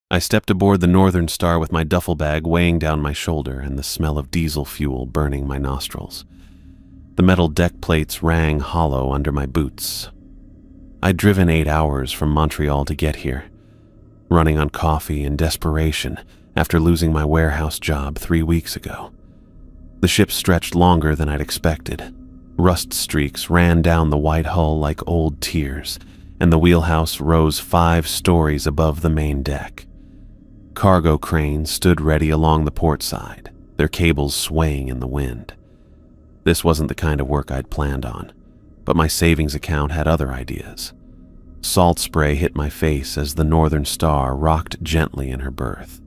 I stepped aboard the Northern Star with my duffel bag weighing down my shoulder and the smell of diesel fuel burning my nostrils. The metal deck plates rang hollow under my boots. I'd driven 8 hours from Montreal to get here, running on coffee and desperation after losing my warehouse job 3 weeks ago. The ship stretched longer than I'd expected. Rust streaks ran down the white hull like old tears, and the wheelhouse rose 5 stories above the main deck. Cargo cranes stood ready along the port side, their cables swaying in the wind. This wasn't the kind of work I'd planned on, but my savings account had other ideas. Salt spray hit my face as the Northern Star rocked gently in her berth.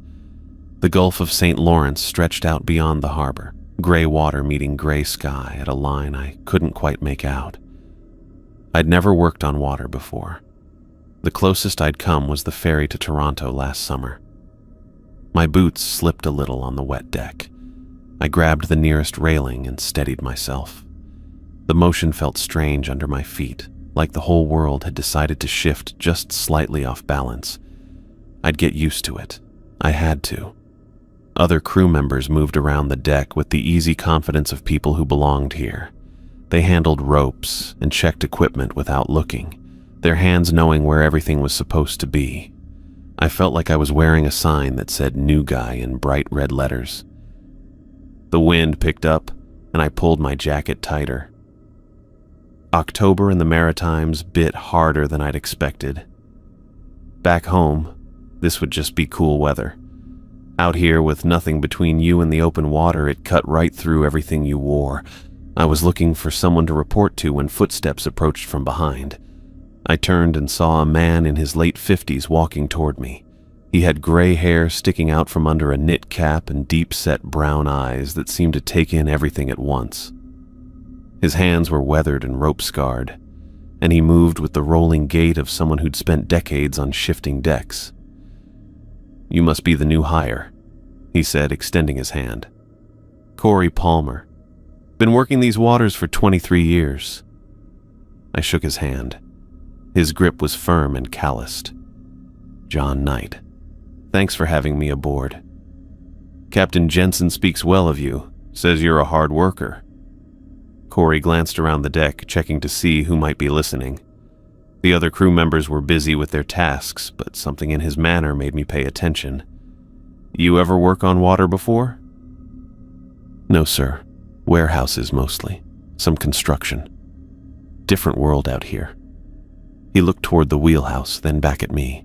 The Gulf of St. Lawrence stretched out beyond the harbor, gray water meeting gray sky at a line I couldn't quite make out. I'd never worked on water before. The closest I'd come was the ferry to Toronto last summer. My boots slipped a little on the wet deck. I grabbed the nearest railing and steadied myself. The motion felt strange under my feet, like the whole world had decided to shift just slightly off balance. I'd get used to it. I had to. Other crew members moved around the deck with the easy confidence of people who belonged here. They handled ropes and checked equipment without looking, their hands knowing where everything was supposed to be. I felt like I was wearing a sign that said "New Guy" in bright red letters. The wind picked up, and I pulled my jacket tighter. October in the Maritimes bit harder than I'd expected. Back home, this would just be cool weather. Out here, with nothing between you and the open water, it cut right through everything you wore. I was looking for someone to report to when footsteps approached from behind. I turned and saw a man in his late 50s walking toward me. He had gray hair sticking out from under a knit cap and deep-set brown eyes that seemed to take in everything at once. His hands were weathered and rope-scarred, and he moved with the rolling gait of someone who'd spent decades on shifting decks. "You must be the new hire," he said, extending his hand. "Corey Palmer. Been working these waters for 23 years. I shook his hand. His grip was firm and calloused. "John Knight. Thanks for having me aboard. Captain Jensen speaks well of you, says you're a hard worker." Corey glanced around the deck, checking to see who might be listening. The other crew members were busy with their tasks, but something in his manner made me pay attention. "You ever work on water before?" "No, sir. Warehouses mostly. Some construction. Different world out here." He looked toward the wheelhouse, then back at me.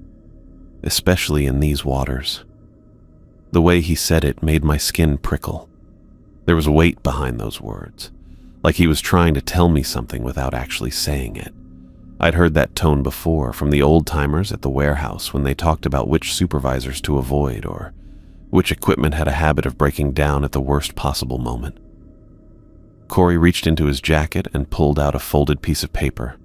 "Especially in these waters." The way he said it made my skin prickle. There was weight behind those words, like he was trying to tell me something without actually saying it. I'd heard that tone before from the old-timers at the warehouse when they talked about which supervisors to avoid or which equipment had a habit of breaking down at the worst possible moment. Corey reached into his jacket and pulled out a folded piece of paper.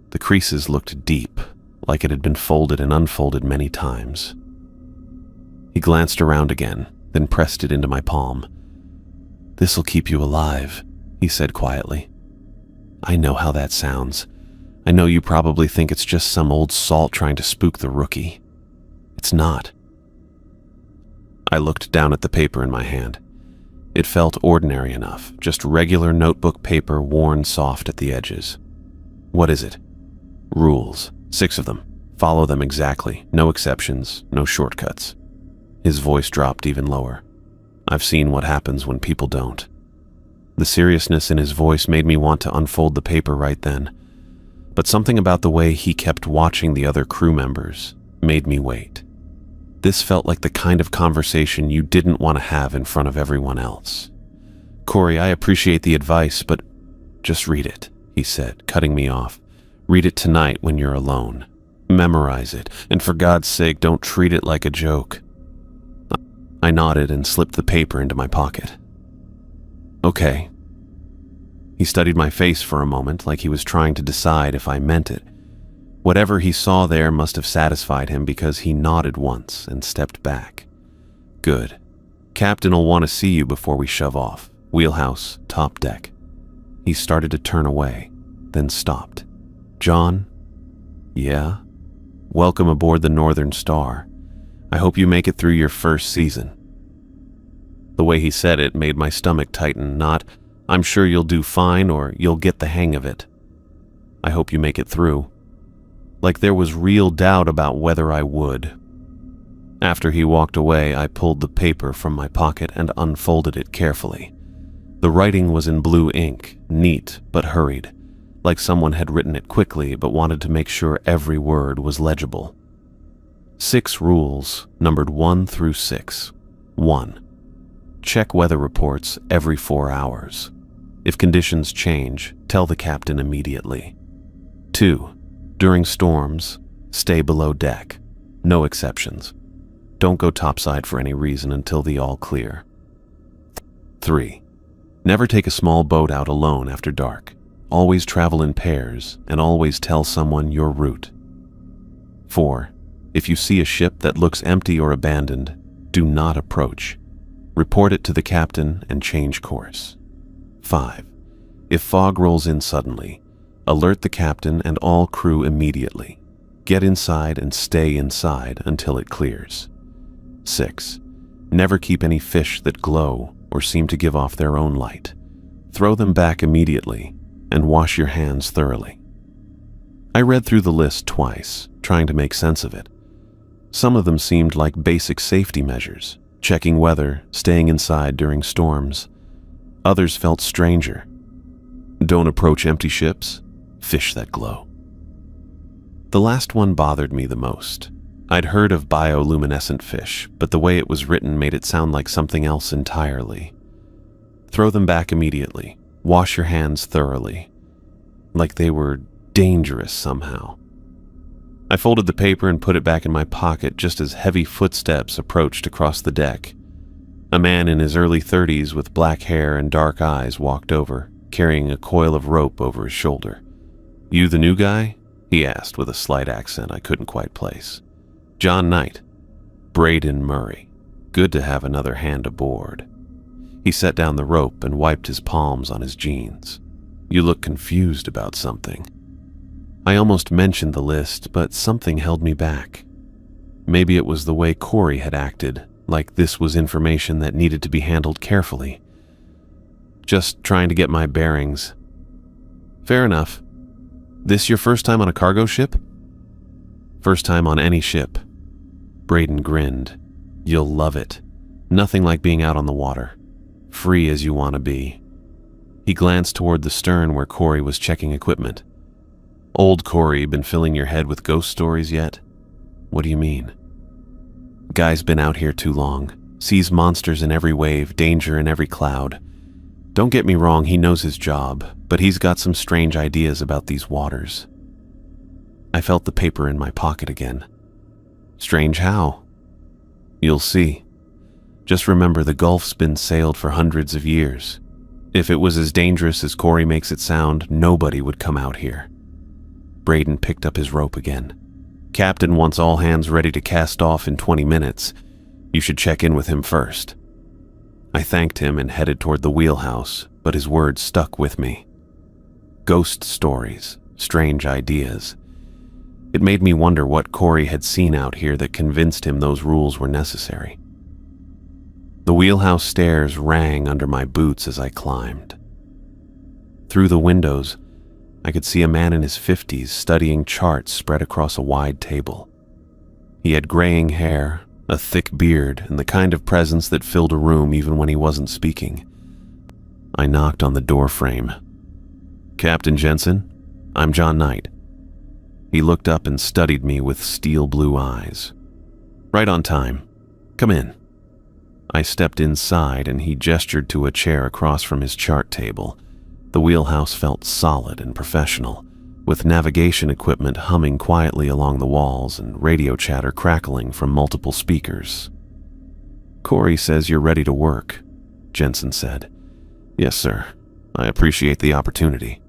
The creases looked deep, like it had been folded and unfolded many times. He glanced around again, then pressed it into my palm. "This'll keep you alive," he said quietly. "I know how that sounds. I know you probably think it's just some old salt trying to spook the rookie. It's not." I looked down at the paper in my hand. It felt ordinary enough, just regular notebook paper worn soft at the edges. "What is it?" "Rules. 6 of them. Follow them exactly. No exceptions, no shortcuts." His voice dropped even lower. "I've seen what happens when people don't." The seriousness in his voice made me want to unfold the paper right then, but something about the way he kept watching the other crew members made me wait. This felt like the kind of conversation you didn't want to have in front of everyone else. "Corey, I appreciate the advice, but just read it," he said, cutting me off. "Read it tonight when you're alone. Memorize it, and for God's sake, don't treat it like a joke." I nodded and slipped the paper into my pocket. "Okay." He studied my face for a moment, like he was trying to decide if I meant it. Whatever he saw there must have satisfied him because he nodded once and stepped back. "Good. Captain'll want to see you before we shove off. Wheelhouse, top deck." He started to turn away, then stopped. "John?" "Yeah?" "Welcome aboard the Northern Star. I hope you make it through your first season." The way he said it made my stomach tighten, not, "I'm sure you'll do fine," or "you'll get the hang of it." "I hope you make it through." Like there was real doubt about whether I would. After he walked away, I pulled the paper from my pocket and unfolded it carefully. The writing was in blue ink, neat but hurried, like someone had written it quickly but wanted to make sure every word was legible. 6 rules, numbered 1 through 6. 1. Check weather reports every 4 hours. If conditions change, tell the captain immediately. 2. During storms, stay below deck. No exceptions. Don't go topside for any reason until the all clear. 3. Never take a small boat out alone after dark. Always travel in pairs, and always tell someone your route. 4. If you see a ship that looks empty or abandoned, do not approach. Report it to the captain and change course. 5. If fog rolls in suddenly, alert the captain and all crew immediately. Get inside and stay inside until it clears. 6. Never keep any fish that glow or seem to give off their own light. Throw them back immediately and wash your hands thoroughly. I read through the list twice, trying to make sense of it. Some of them seemed like basic safety measures, checking weather, staying inside during storms. Others felt stranger. Don't approach empty ships, fish that glow. The last one bothered me the most. I'd heard of bioluminescent fish, but the way it was written made it sound like something else entirely. Throw them back immediately. Wash your hands thoroughly. Like they were dangerous somehow. I folded the paper and put it back in my pocket just as heavy footsteps approached across the deck. A man in his early 30s with black hair and dark eyes walked over, carrying a coil of rope over his shoulder. "You the new guy?" he asked with a slight accent I couldn't quite place. "John Knight." "Braden Murray. Good to have another hand aboard." He set down the rope and wiped his palms on his jeans. "You look confused about something." I almost mentioned the list, but something held me back. Maybe it was the way Corey had acted, like this was information that needed to be handled carefully. Just trying to get my bearings. "Fair enough. This your first time on a cargo ship?" "First time on any ship." Braden grinned. "You'll love it. Nothing like being out on the water. Free as you want to be." He glanced toward the stern where Corey was checking equipment. "Old Corey, been filling your head with ghost stories yet?" "What do you mean?" "Guy's been out here too long. Sees monsters in every wave, danger in every cloud. Don't get me wrong, he knows his job, but he's got some strange ideas about these waters." I felt the paper in my pocket again. "Strange how?" "You'll see. Just remember the Gulf's been sailed for hundreds of years. If it was as dangerous as Corey makes it sound, nobody would come out here." Braden picked up his rope again. "Captain wants all hands ready to cast off in 20 minutes. You should check in with him first." I thanked him and headed toward the wheelhouse, but his words stuck with me. Ghost stories, strange ideas. It made me wonder what Corey had seen out here that convinced him those rules were necessary. The wheelhouse stairs rang under my boots as I climbed. Through the windows, I could see a man in his 50s studying charts spread across a wide table. He had graying hair, a thick beard, and the kind of presence that filled a room even when he wasn't speaking. I knocked on the door frame. "Captain Jensen, I'm John Knight." He looked up and studied me with steel blue eyes. "Right on time. Come in." I stepped inside and he gestured to a chair across from his chart table. The wheelhouse felt solid and professional, with navigation equipment humming quietly along the walls and radio chatter crackling from multiple speakers. "Corey says you're ready to work," Jensen said. "Yes, sir. I appreciate the opportunity."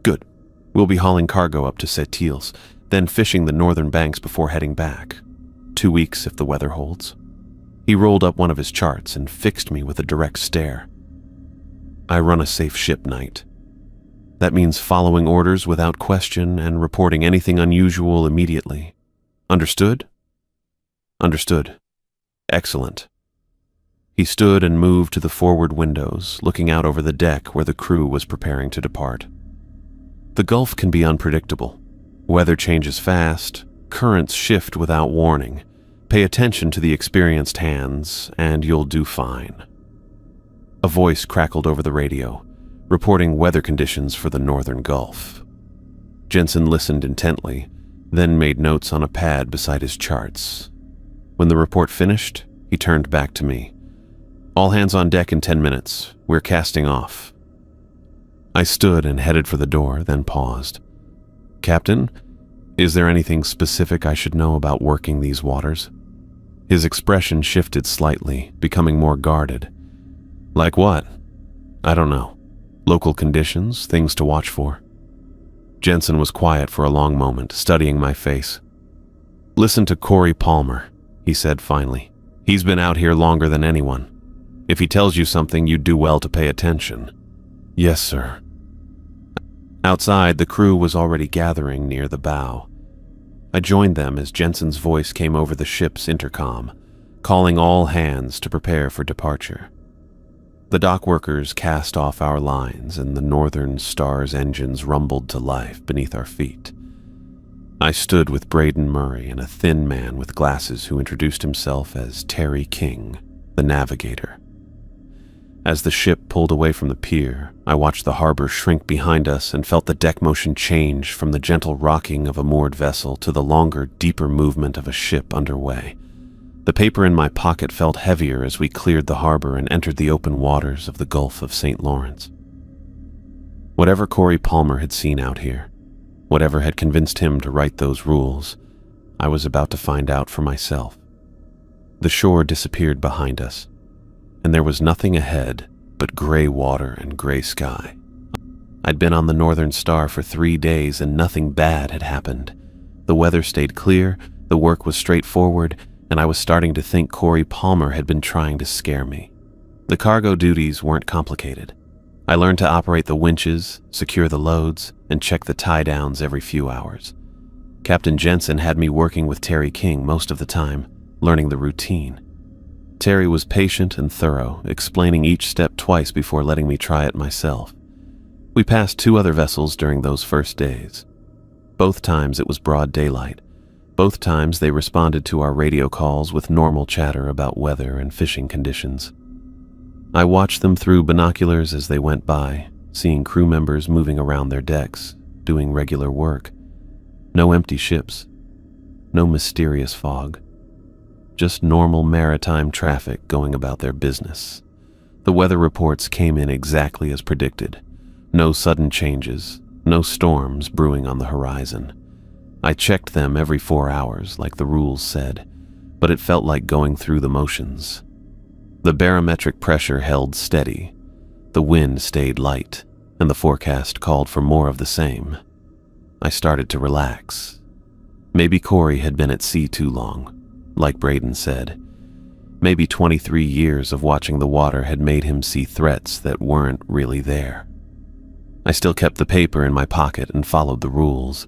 "Good. We'll be hauling cargo up to Sept-Îles, then fishing the northern banks before heading back. 2 weeks if the weather holds." He rolled up one of his charts and fixed me with a direct stare. "I run a safe ship, Knight. That means following orders without question and reporting anything unusual immediately. Understood?" Understood. Excellent. He stood and moved to the forward windows, looking out over the deck where the crew was preparing to depart. The Gulf can be unpredictable. Weather changes fast, currents shift without warning. Pay attention to the experienced hands, and you'll do fine. A voice crackled over the radio, reporting weather conditions for the northern Gulf. Jensen listened intently, then made notes on a pad beside his charts. When the report finished, he turned back to me. All hands on deck in 10 minutes. We're casting off. I stood and headed for the door, then paused. Captain, is there anything specific I should know about working these waters? His expression shifted slightly, becoming more guarded. Like what? I don't know. Local conditions, things to watch for. Jensen was quiet for a long moment, studying my face. Listen to Corey Palmer, he said finally. He's been out here longer than anyone. If he tells you something, you'd do well to pay attention. Yes, sir. Outside, the crew was already gathering near the bow. I joined them as Jensen's voice came over the ship's intercom, calling all hands to prepare for departure. The dock workers cast off our lines, and the Northern Star's engines rumbled to life beneath our feet. I stood with Braden Murray and a thin man with glasses who introduced himself as Terry King, the navigator. As the ship pulled away from the pier, I watched the harbor shrink behind us and felt the deck motion change from the gentle rocking of a moored vessel to the longer, deeper movement of a ship underway. The paper in my pocket felt heavier as we cleared the harbor and entered the open waters of the Gulf of St. Lawrence. Whatever Corey Palmer had seen out here, whatever had convinced him to write those rules, I was about to find out for myself. The shore disappeared behind us, and there was nothing ahead but gray water and gray sky. I'd been on the Northern Star for 3 days and nothing bad had happened. The weather stayed clear, the work was straightforward, and I was starting to think Corey Palmer had been trying to scare me. The cargo duties weren't complicated. I learned to operate the winches, secure the loads, and check the tie-downs every few hours. Captain Jensen had me working with Terry King most of the time, learning the routine. Terry was patient and thorough, explaining each step twice before letting me try it myself. We passed 2 other vessels during those first days. Both times it was broad daylight. Both times they responded to our radio calls with normal chatter about weather and fishing conditions. I watched them through binoculars as they went by, seeing crew members moving around their decks, doing regular work. No empty ships. No mysterious fog. Just normal maritime traffic going about their business. The weather reports came in exactly as predicted. No sudden changes, no storms brewing on the horizon. I checked them every 4 hours, like the rules said, but it felt like going through the motions. The barometric pressure held steady. The wind stayed light, and the forecast called for more of the same. I started to relax. Maybe Corey had been at sea too long. Like Braden said, maybe 23 years of watching the water had made him see threats that weren't really there. I still kept the paper in my pocket and followed the rules,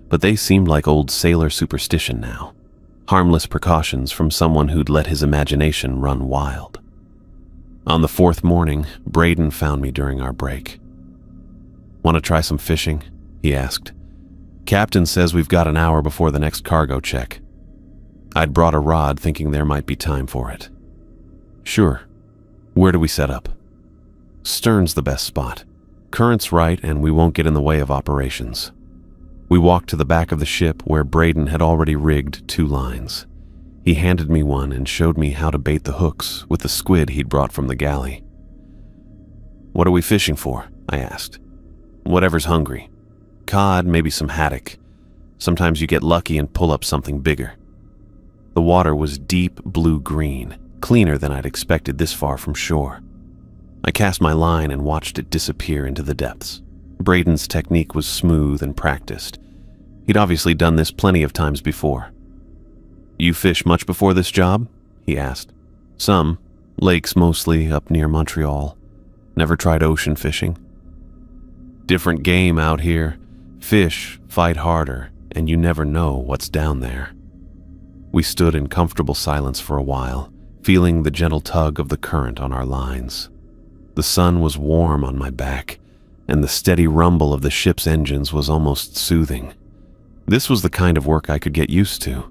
but they seemed like old sailor superstition now, harmless precautions from someone who'd let his imagination run wild. On the 4th morning, Braden found me during our break. "Want to try some fishing?" he asked. "Captain says we've got an hour before the next cargo check." I'd brought a rod thinking there might be time for it. "Sure. Where do we set up?" "Stern's the best spot. Current's right and we won't get in the way of operations." We walked to the back of the ship where Braden had already rigged 2 lines. He handed me one and showed me how to bait the hooks with the squid he'd brought from the galley. "What are we fishing for?" I asked. "Whatever's hungry. Cod, maybe some haddock. Sometimes you get lucky and pull up something bigger." The water was deep blue-green, cleaner than I'd expected this far from shore. I cast my line and watched it disappear into the depths. Braden's technique was smooth and practiced. He'd obviously done this plenty of times before. "You fish much before this job?" he asked. "Some. Lakes mostly, up near Montreal. Never tried ocean fishing?" "Different game out here. Fish fight harder, and you never know what's down there." We stood in comfortable silence for a while, feeling the gentle tug of the current on our lines. The sun was warm on my back, and the steady rumble of the ship's engines was almost soothing. This was the kind of work I could get used to.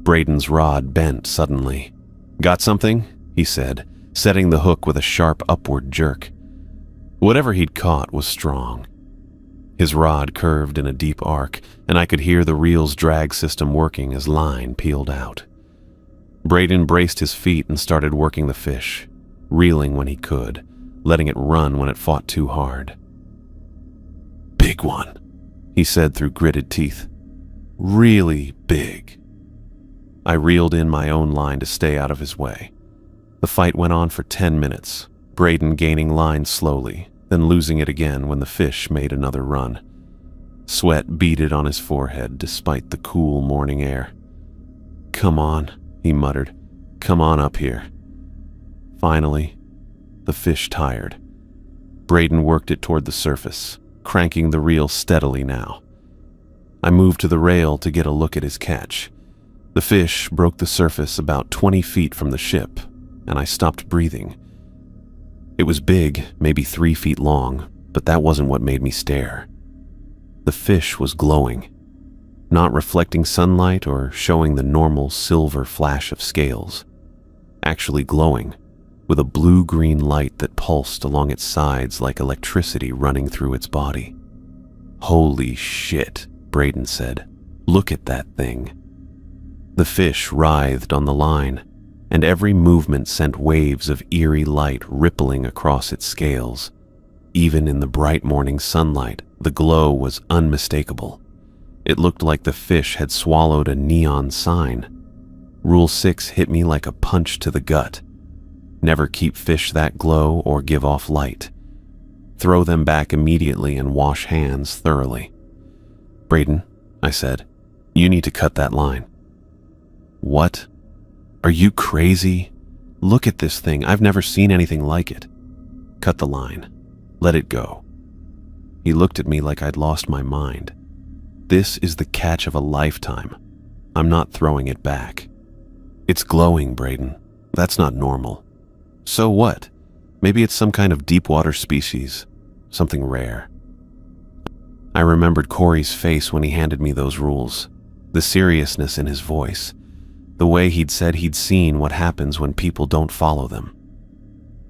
Braden's rod bent suddenly. "Got something?" he said, setting the hook with a sharp upward jerk. Whatever he'd caught was strong. His rod curved in a deep arc, and I could hear the reel's drag system working as line peeled out. Braden braced his feet and started working the fish, reeling when he could, letting it run when it fought too hard. "Big one," he said through gritted teeth. "Really big." I reeled in my own line to stay out of his way. The fight went on for 10 minutes, Braden gaining line slowly, then losing it again when the fish made another run. Sweat beaded on his forehead despite the cool morning air. "Come on," he muttered. "Come on up here." Finally, the fish tired. Braden worked it toward the surface, cranking the reel steadily now. I moved to the rail to get a look at his catch. The fish broke the surface about 20 feet from the ship, and I stopped breathing. It was big, maybe 3 feet long, but that wasn't what made me stare. The fish was glowing, not reflecting sunlight or showing the normal silver flash of scales. Actually glowing, with a blue-green light that pulsed along its sides like electricity running through its body. "Holy shit," Braden said. "Look at that thing." The fish writhed on the line, and every movement sent waves of eerie light rippling across its scales. Even in the bright morning sunlight, the glow was unmistakable. It looked like the fish had swallowed a neon sign. Rule 6 hit me like a punch to the gut. Never keep fish that glow or give off light. Throw them back immediately and wash hands thoroughly. "Braden," I said, "you need to cut that line." "What? Are you crazy? Look at this thing. I've never seen anything like it." "Cut the line. Let it go." He looked at me like I'd lost my mind. "This is the catch of a lifetime. I'm not throwing it back." "It's glowing, Braden. That's not normal." "So what? Maybe it's some kind of deep water species. Something rare." I remembered Corey's face when he handed me those rules, the seriousness in his voice, the way he'd said he'd seen what happens when people don't follow them.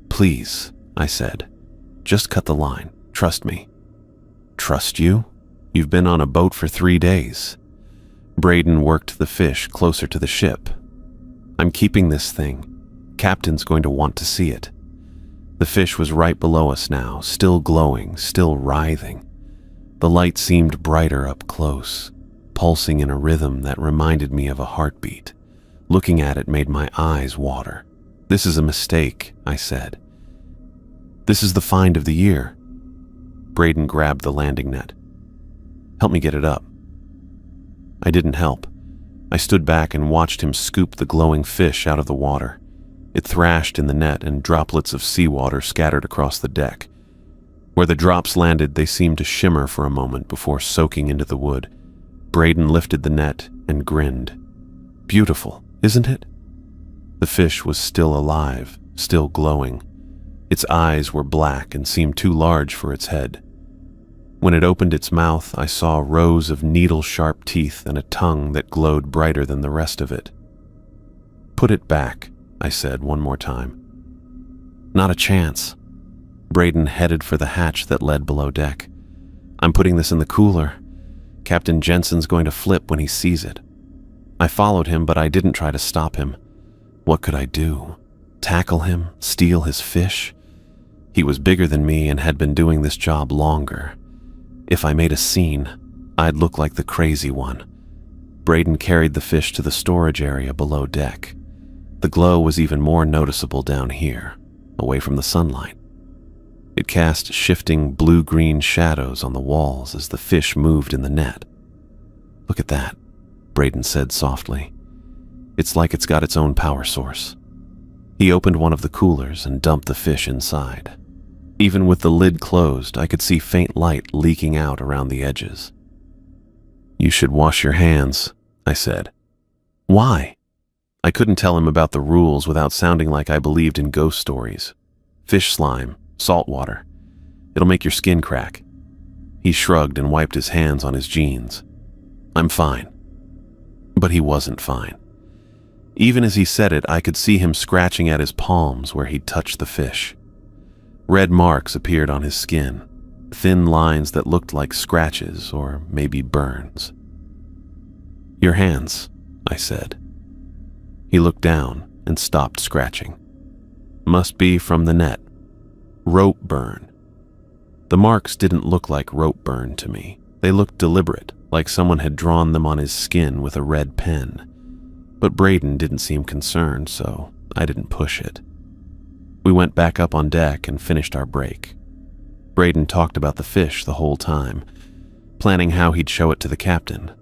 "Please," I said, "just cut the line. Trust me." "Trust you? You've been on a boat for 3 days." Braden worked the fish closer to the ship. "I'm keeping this thing. Captain's going to want to see it." The fish was right below us now, still glowing, still writhing. The light seemed brighter up close, pulsing in a rhythm that reminded me of a heartbeat. Looking at it made my eyes water. "This is a mistake," I said. "This is the find of the year." Braden grabbed the landing net. "Help me get it up." I didn't help. I stood back and watched him scoop the glowing fish out of the water. It thrashed in the net and droplets of seawater scattered across the deck. Where the drops landed, they seemed to shimmer for a moment before soaking into the wood. Braden lifted the net and grinned. "Beautiful, isn't it?" The fish was still alive, still glowing. Its eyes were black and seemed too large for its head. When it opened its mouth, I saw rows of needle-sharp teeth and a tongue that glowed brighter than the rest of it. "Put it back," I said one more time. "Not a chance." Braden headed for the hatch that led below deck. "I'm putting this in the cooler. Captain Jensen's going to flip when he sees it." I followed him, but I didn't try to stop him. What could I do? Tackle him? Steal his fish? He was bigger than me and had been doing this job longer. If I made a scene, I'd look like the crazy one. Braden carried the fish to the storage area below deck. The glow was even more noticeable down here, away from the sunlight. It cast shifting blue-green shadows on the walls as the fish moved in the net. "Look at that," Braden said softly. "It's like it's got its own power source." He opened one of the coolers and dumped the fish inside. Even with the lid closed, I could see faint light leaking out around the edges. "You should wash your hands," I said. Why? I couldn't tell him about the rules without sounding like I believed in ghost stories. Fish slime, salt water. It'll make your skin crack. He shrugged and wiped his hands on his jeans. I'm fine. But he wasn't fine. Even as he said it, I could see him scratching at his palms where he'd touched the fish. Red marks appeared on his skin, thin lines that looked like scratches or maybe burns. Your hands, I said. He looked down and stopped scratching. Must be from the net. Rope burn. The marks didn't look like rope burn to me. They looked deliberate, like someone had drawn them on his skin with a red pen. But Braden didn't seem concerned, so I didn't push it. We went back up on deck and finished our break. Braden talked about the fish the whole time, planning how he'd show it to the captain,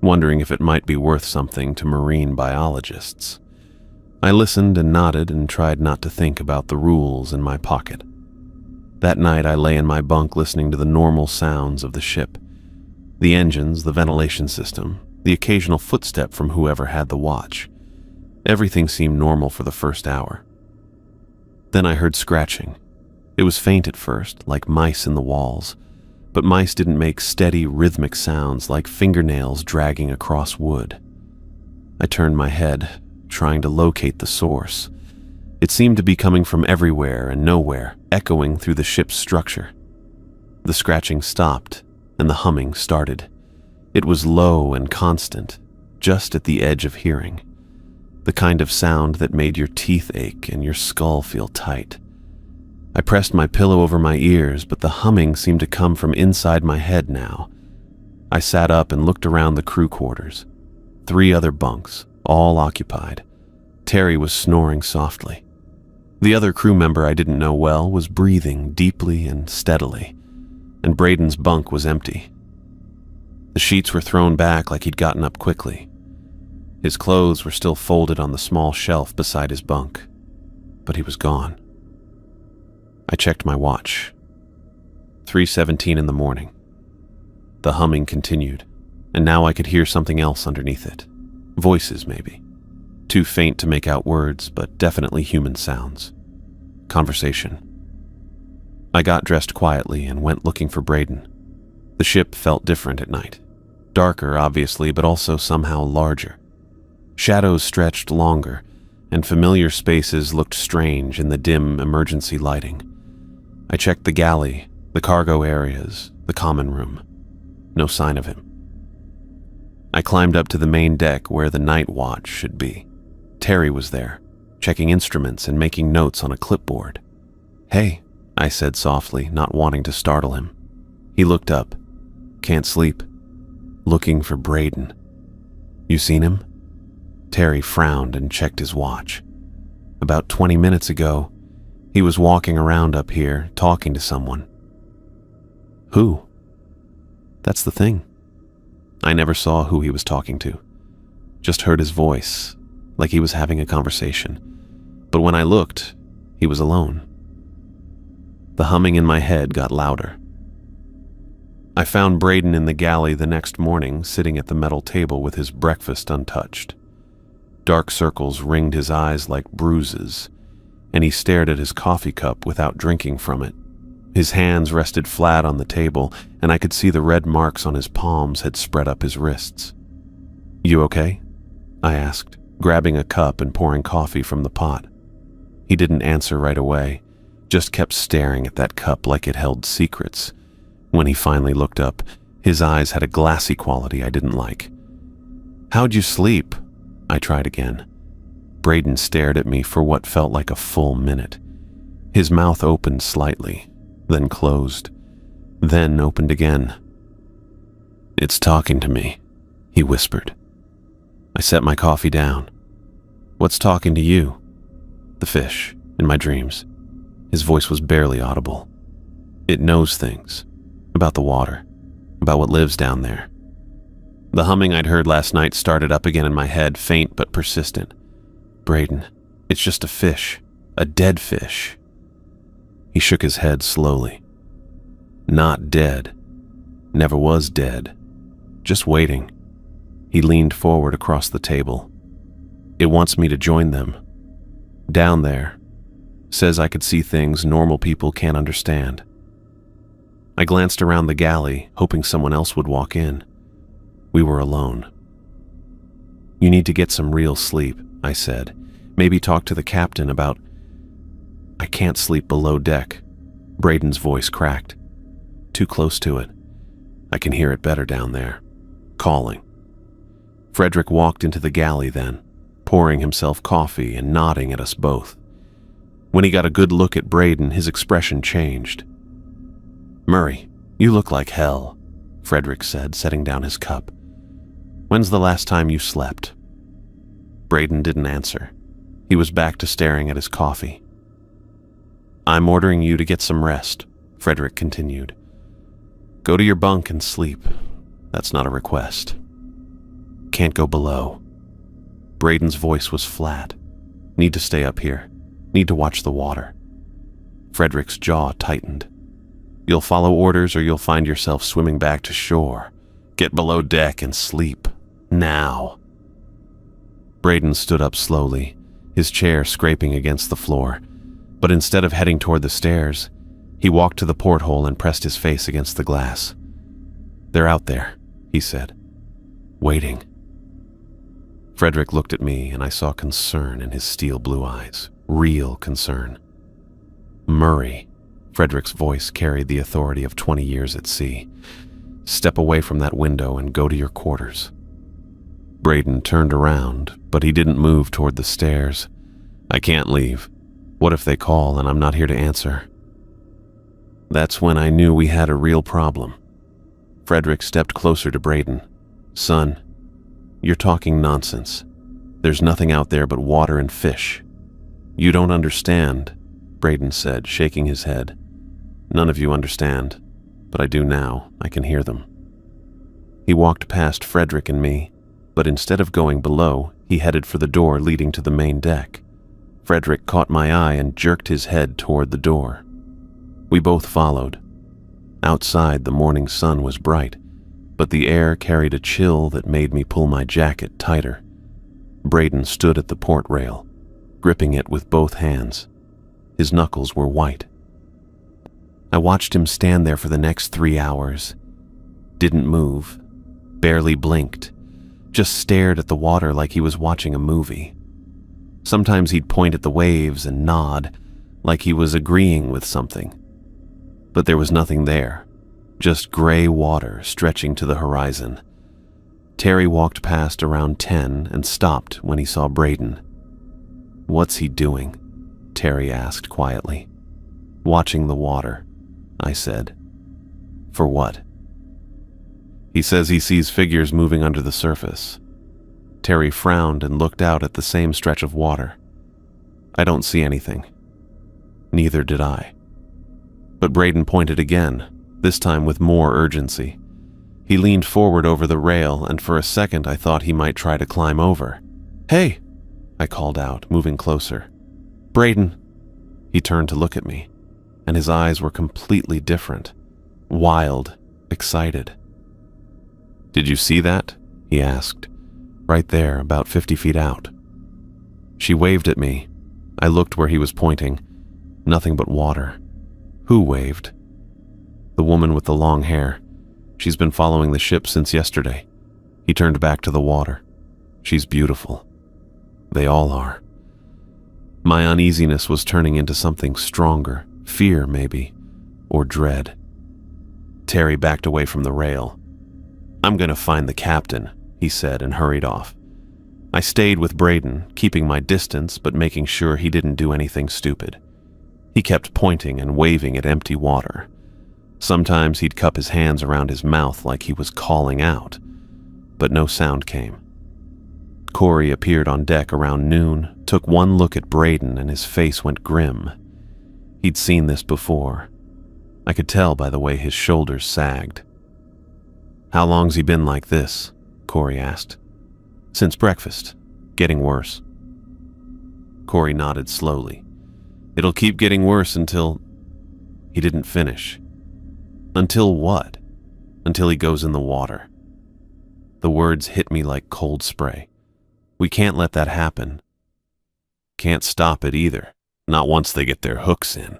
wondering if it might be worth something to marine biologists. I listened and nodded and tried not to think about the rules in my pocket. That night I lay in my bunk listening to the normal sounds of the ship. The engines, the ventilation system, the occasional footstep from whoever had the watch. Everything seemed normal for the first hour. Then I heard scratching. It was faint at first, like mice in the walls, but mice didn't make steady, rhythmic sounds like fingernails dragging across wood. I turned my head, trying to locate the source. It seemed to be coming from everywhere and nowhere, echoing through the ship's structure. The scratching stopped, and the humming started. It was low and constant, just at the edge of hearing. The kind of sound that made your teeth ache and your skull feel tight. I pressed my pillow over my ears, but the humming seemed to come from inside my head now. I sat up and looked around the crew quarters. 3 other bunks, all occupied. Terry was snoring softly. The other crew member I didn't know well was breathing deeply and steadily, and Braden's bunk was empty. The sheets were thrown back like he'd gotten up quickly. His clothes were still folded on the small shelf beside his bunk, but he was gone. I checked my watch. 3:17 in the morning. The humming continued, and now I could hear something else underneath it. Voices, maybe. Too faint to make out words, but definitely human sounds. Conversation. I got dressed quietly and went looking for Braden. The ship felt different at night. Darker, obviously, but also somehow larger. Shadows stretched longer, and familiar spaces looked strange in the dim emergency lighting. I checked the galley, the cargo areas, the common room. No sign of him. I climbed up to the main deck where the night watch should be. Terry was there, checking instruments and making notes on a clipboard. Hey, I said softly, not wanting to startle him. He looked up. Can't sleep. Looking for Braden. You seen him? Terry frowned and checked his watch. About 20 minutes ago, he was walking around up here, talking to someone. Who? That's the thing. I never saw who he was talking to. Just heard his voice, like he was having a conversation. But when I looked, he was alone. The humming in my head got louder. I found Braden in the galley the next morning, sitting at the metal table with his breakfast untouched. Dark circles ringed his eyes like bruises, and he stared at his coffee cup without drinking from it. His hands rested flat on the table, and I could see the red marks on his palms had spread up his wrists. You okay? I asked, grabbing a cup and pouring coffee from the pot. He didn't answer right away, just kept staring at that cup like it held secrets. When he finally looked up, his eyes had a glassy quality I didn't like. How'd you sleep? I tried again. Braden stared at me for what felt like a full minute. His mouth opened slightly, then closed, then opened again. It's talking to me, he whispered. I set my coffee down. What's talking to you? The fish, in my dreams. His voice was barely audible. It knows things. About the water. About what lives down there. The humming I'd heard last night started up again in my head, faint but persistent. Braden, it's just a fish. A dead fish. He shook his head slowly. Not dead. Never was dead. Just waiting. He leaned forward across the table. It wants me to join them. Down there. Says I could see things normal people can't understand. I glanced around the galley, hoping someone else would walk in. We were alone. You need to get some real sleep, I said. Maybe talk to the captain about... I can't sleep below deck. Braden's voice cracked. Too close to it. I can hear it better down there. Calling. Frederick walked into the galley then, pouring himself coffee and nodding at us both. When he got a good look at Braden, his expression changed. Murray, you look like hell, Frederick said, setting down his cup. When's the last time you slept? Braden didn't answer. He was back to staring at his coffee. I'm ordering you to get some rest, Frederick continued. Go to your bunk and sleep. That's not a request. Can't go below. Braden's voice was flat. Need to stay up here. Need to watch the water. Frederick's jaw tightened. You'll follow orders or you'll find yourself swimming back to shore. Get below deck and sleep. Now. Braden stood up slowly, his chair scraping against the floor, but instead of heading toward the stairs, he walked to the porthole and pressed his face against the glass. They're out there, he said. Waiting. Frederick looked at me and I saw concern in his steel blue eyes. Real concern. Murray, Frederick's voice carried the authority of 20 years at sea. Step away from that window and go to your quarters. Braden turned around, but he didn't move toward the stairs. I can't leave. What if they call and I'm not here to answer? That's when I knew we had a real problem. Frederick stepped closer to Braden. Son, you're talking nonsense. There's nothing out there but water and fish. You don't understand, Braden said, shaking his head. None of you understand, but I do now. I can hear them. He walked past Frederick and me, but instead of going below, he headed for the door leading to the main deck. Frederick caught my eye and jerked his head toward the door. We both followed. Outside, the morning sun was bright, but the air carried a chill that made me pull my jacket tighter. Braden stood at the port rail, gripping it with both hands. His knuckles were white. I watched him stand there for the next 3 hours. Didn't move, barely blinked, just stared at the water like he was watching a movie. Sometimes he'd point at the waves and nod, like he was agreeing with something. But there was nothing there, just gray water stretching to the horizon. Terry walked past around 10 and stopped when he saw Braden. What's he doing? Terry asked quietly. Watching the water, I said. For what? He says he sees figures moving under the surface. Terry frowned and looked out at the same stretch of water. I don't see anything. Neither did I. But Braden pointed again, this time with more urgency. He leaned forward over the rail, and for a second I thought he might try to climb over. Hey! I called out, moving closer. Braden! He turned to look at me, and his eyes were completely different. Wild, excited. Did you see that? He asked. Right there, about 50 feet out. She waved at me. I looked where he was pointing. Nothing but water. Who waved? The woman with the long hair. She's been following the ship since yesterday. He turned back to the water. She's beautiful. They all are. My uneasiness was turning into something stronger. Fear, maybe. Or dread. Terry backed away from the rail. I'm going to find the captain, he said and hurried off. I stayed with Braden, keeping my distance but making sure he didn't do anything stupid. He kept pointing and waving at empty water. Sometimes he'd cup his hands around his mouth like he was calling out, but no sound came. Corey appeared on deck around noon, took one look at Braden, and his face went grim. He'd seen this before. I could tell by the way his shoulders sagged. How long's he been like this? Corey asked. Since breakfast. Getting worse. Corey nodded slowly. It'll keep getting worse until... He didn't finish. Until what? Until he goes in the water. The words hit me like cold spray. We can't let that happen. Can't stop it either, not once they get their hooks in.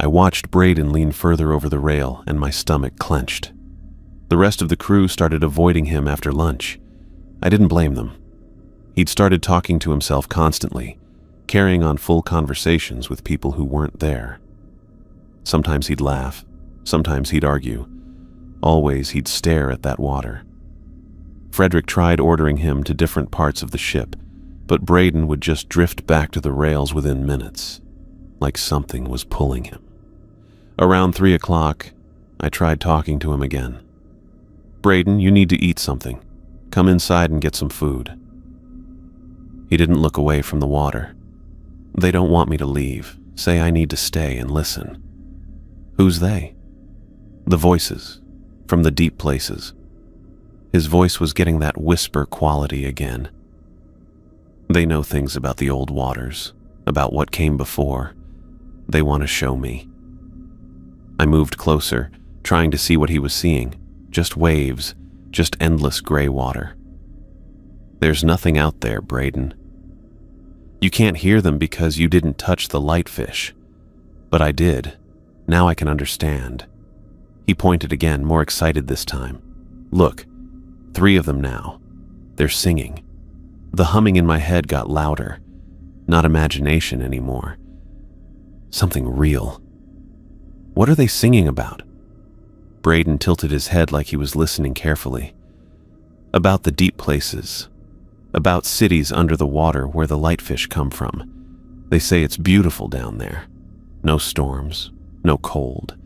I watched Braden lean further over the rail, and my stomach clenched. The rest of the crew started avoiding him after lunch. I didn't blame them. He'd started talking to himself constantly, carrying on full conversations with people who weren't there. Sometimes he'd laugh, sometimes he'd argue. Always he'd stare at that water. Frederick tried ordering him to different parts of the ship, but Braden would just drift back to the rails within minutes, like something was pulling him. Around 3 o'clock, I tried talking to him again. Braden, you need to eat something. Come inside and get some food. He didn't look away from the water. They don't want me to leave. Say I need to stay and listen. Who's they? The voices, from the deep places. His voice was getting that whisper quality again. They know things about the old waters, about what came before. They want to show me. I moved closer, trying to see what he was seeing. Just waves, just endless gray water. There's nothing out there, Braden. You can't hear them because you didn't touch the lightfish. But I did. Now I can understand. He pointed again, more excited this time. Look, 3 of them now. They're singing. The humming in my head got louder. Not imagination anymore. Something real. What are they singing about? Braden tilted his head like he was listening carefully. About the deep places. About cities under the water where the lightfish come from. They say it's beautiful down there. No storms, no cold.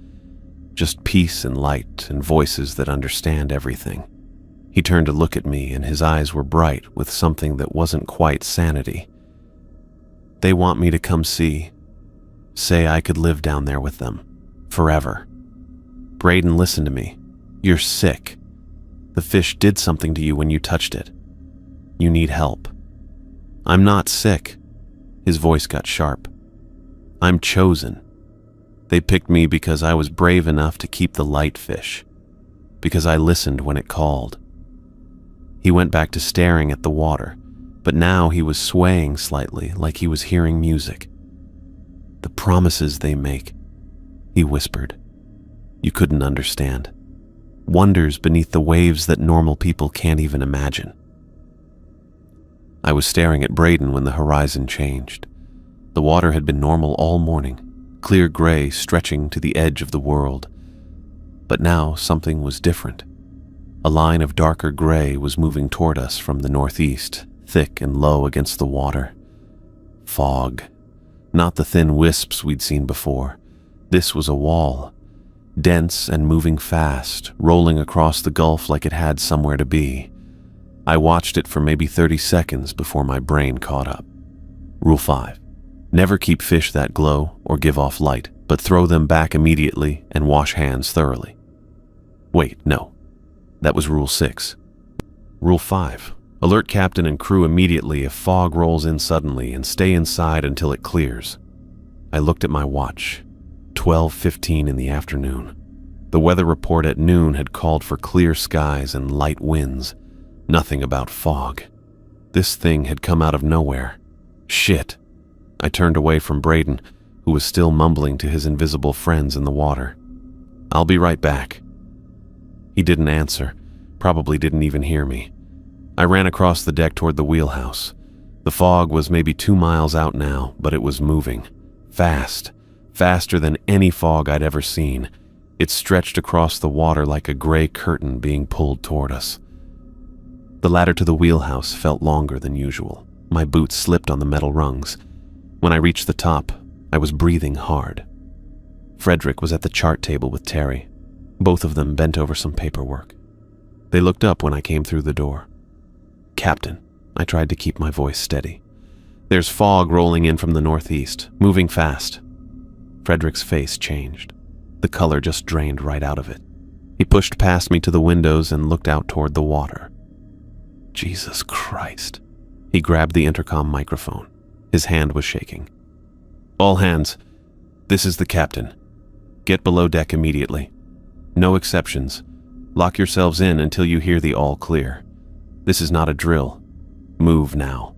Just peace and light and voices that understand everything. He turned to look at me, and his eyes were bright with something that wasn't quite sanity. They want me to come see. Say I could live down there with them. Forever. Braden, listen to me. You're sick. The fish did something to you when you touched it. You need help. I'm not sick. His voice got sharp. I'm chosen. They picked me because I was brave enough to keep the light fish. Because I listened when it called. He went back to staring at the water, but now he was swaying slightly like he was hearing music. The promises they make, he whispered. You couldn't understand. Wonders beneath the waves that normal people can't even imagine. I was staring at Braden when the horizon changed. The water had been normal all morning, clear gray stretching to the edge of the world. But now something was different. A line of darker gray was moving toward us from the northeast, thick and low against the water. Fog. Not the thin wisps we'd seen before. This was a wall. Dense and moving fast, rolling across the gulf like it had somewhere to be. I watched it for maybe 30 seconds before my brain caught up. Rule 5. Never keep fish that glow or give off light, but throw them back immediately and wash hands thoroughly. Wait, no. That was Rule 6. Rule 5. Alert captain and crew immediately if fog rolls in suddenly and stay inside until it clears. I looked at my watch. 12:15 in the afternoon. The weather report at noon had called for clear skies and light winds. Nothing about fog. This thing had come out of nowhere. Shit. I turned away from Braden, who was still mumbling to his invisible friends in the water. I'll be right back. He didn't answer, probably didn't even hear me. I ran across the deck toward the wheelhouse. The fog was maybe 2 miles out now, but it was moving. Fast. Faster than any fog I'd ever seen. It stretched across the water like a gray curtain being pulled toward us. The ladder to the wheelhouse felt longer than usual. My boots slipped on the metal rungs. When I reached the top, I was breathing hard. Frederick was at the chart table with Terry. Both of them bent over some paperwork. They looked up when I came through the door. Captain, I tried to keep my voice steady. There's fog rolling in from the northeast, moving fast. Frederick's face changed. The color just drained right out of it. He pushed past me to the windows and looked out toward the water. Jesus Christ. He grabbed the intercom microphone. His hand was shaking. All hands. This is the captain. Get below deck immediately. No exceptions. Lock yourselves in until you hear the all clear. This is not a drill. Move now."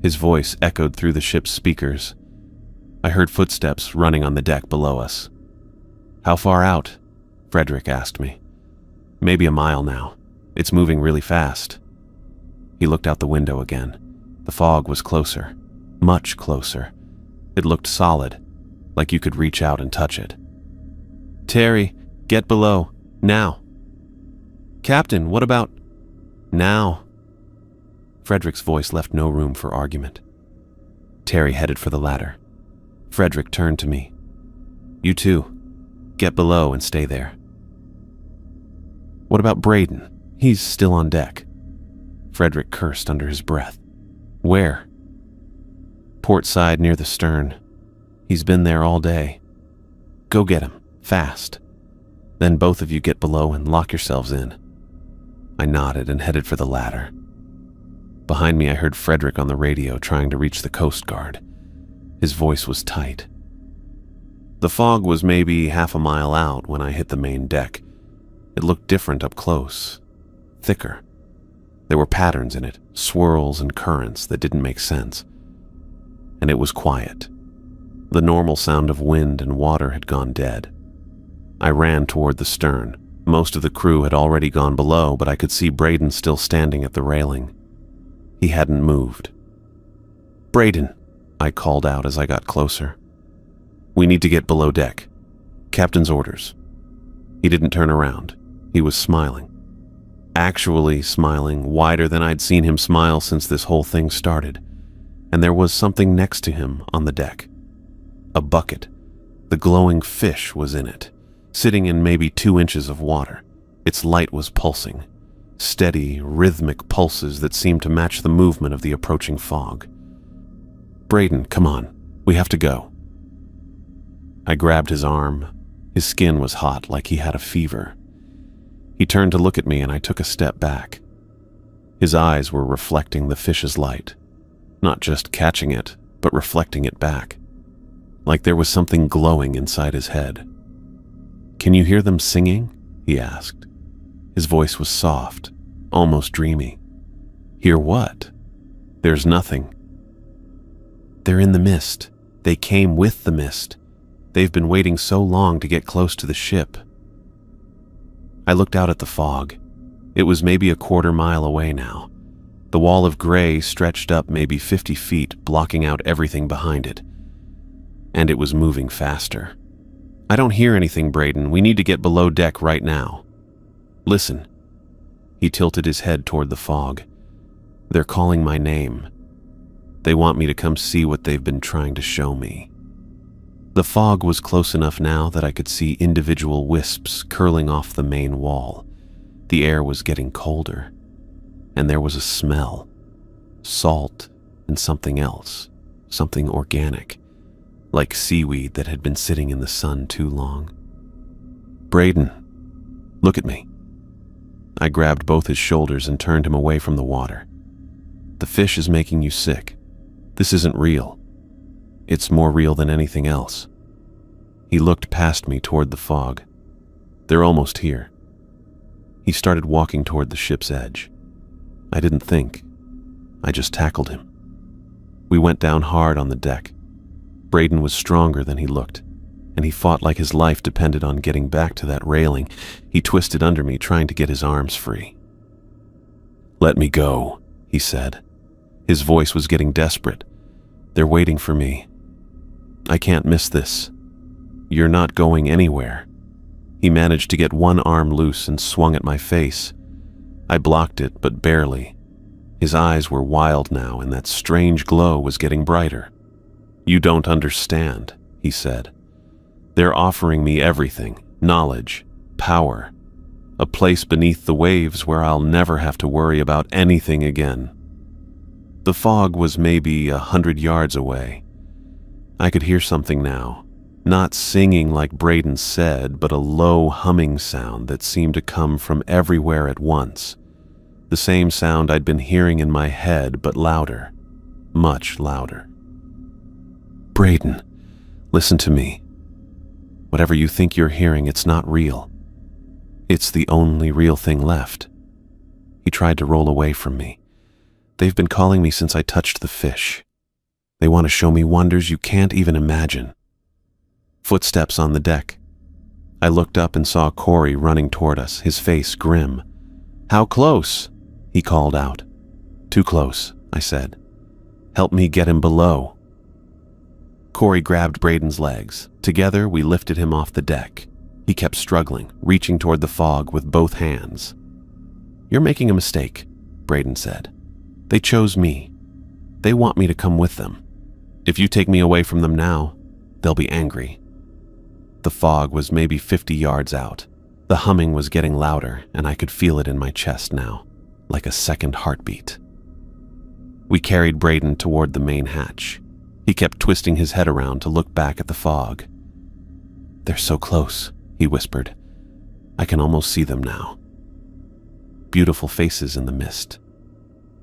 His voice echoed through the ship's speakers. I heard footsteps running on the deck below us. "How far out?" Frederick asked me. "Maybe a mile now. It's moving really fast." He looked out the window again. The fog was closer, much closer. It looked solid, like you could reach out and touch it. "Terry, get below, now." "Captain, what about—" "Now." Frederick's voice left no room for argument. Terry headed for the ladder. Frederick turned to me. "You too. Get below and stay there." "What about Braden? He's still on deck." Frederick cursed under his breath. "Where?" "Port side near the stern. He's been there all day. Go get him, fast. Then both of you get below and lock yourselves in." I nodded and headed for the ladder. Behind me I heard Frederick on the radio trying to reach the Coast Guard. His voice was tight. The fog was maybe half a mile out when I hit the main deck. It looked different up close, thicker. There were patterns in it, swirls and currents that didn't make sense. And it was quiet. The normal sound of wind and water had gone dead. I ran toward the stern. Most of the crew had already gone below, but I could see Braden still standing at the railing. He hadn't moved. "Braden," I called out as I got closer. "We need to get below deck. Captain's orders." He didn't turn around. He was smiling. Actually smiling, wider than I'd seen him smile since this whole thing started. And there was something next to him on the deck. A bucket. The glowing fish was in it, sitting in maybe 2 inches of water. Its light was pulsing. Steady, rhythmic pulses that seemed to match the movement of the approaching fog. "Braden, come on. We have to go." I grabbed his arm. His skin was hot, like he had a fever. He turned to look at me and I took a step back. His eyes were reflecting the fish's light. Not just catching it, but reflecting it back. Like there was something glowing inside his head. "Can you hear them singing?" he asked. His voice was soft, almost dreamy. "Hear what?" "There's nothing." "They're in the mist. They came with the mist. They've been waiting so long to get close to the ship." I looked out at the fog. It was maybe a quarter mile away now. The wall of gray stretched up maybe 50 feet, blocking out everything behind it. And it was moving faster. "I don't hear anything, Braden. We need to get below deck right now." "Listen." He tilted his head toward the fog. "They're calling my name. They want me to come see what they've been trying to show me." The fog was close enough now that I could see individual wisps curling off the main wall. The air was getting colder, and there was a smell. Salt and something else, something organic, like seaweed that had been sitting in the sun too long. "Braden, look at me." I grabbed both his shoulders and turned him away from the water. "The fish is making you sick. This isn't real. It's more real than anything else." He looked past me toward the fog. "They're almost here." He started walking toward the ship's edge. I didn't think. I just tackled him. We went down hard on the deck. Braden was stronger than he looked, and he fought like his life depended on getting back to that railing. He twisted under me, trying to get his arms free. "Let me go," he said. His voice was getting desperate. "They're waiting for me. I can't miss this. You're not going anywhere." He managed to get one arm loose and swung at my face. I blocked it, but barely. His eyes were wild now, and that strange glow was getting brighter. "You don't understand," he said. "They're offering me everything, knowledge, power, a place beneath the waves where I'll never have to worry about anything again." The fog was maybe 100 yards away. I could hear something now, not singing like Braden said, but a low humming sound that seemed to come from everywhere at once. The same sound I'd been hearing in my head, but louder, much louder. "Braden, listen to me. Whatever you think you're hearing, it's not real. It's the only real thing left." He tried to roll away from me, They've been calling me since I touched the fish. They want to show me wonders you can't even imagine. Footsteps on the deck. I looked up and saw Corey running toward us, his face grim. "How close?" he called out. "Too close," I said. "Help me get him below." Corey grabbed Braden's legs. Together, we lifted him off the deck. He kept struggling, reaching toward the fog with both hands. "You're making a mistake," Braden said. "They chose me. They want me to come with them. If you take me away from them now, they'll be angry." The fog was maybe 50 yards out. The humming was getting louder, and I could feel it in my chest now, like a second heartbeat. We carried Braden toward the main hatch. He kept twisting his head around to look back at the fog. "They're so close," he whispered. "I can almost see them now. Beautiful faces in the mist.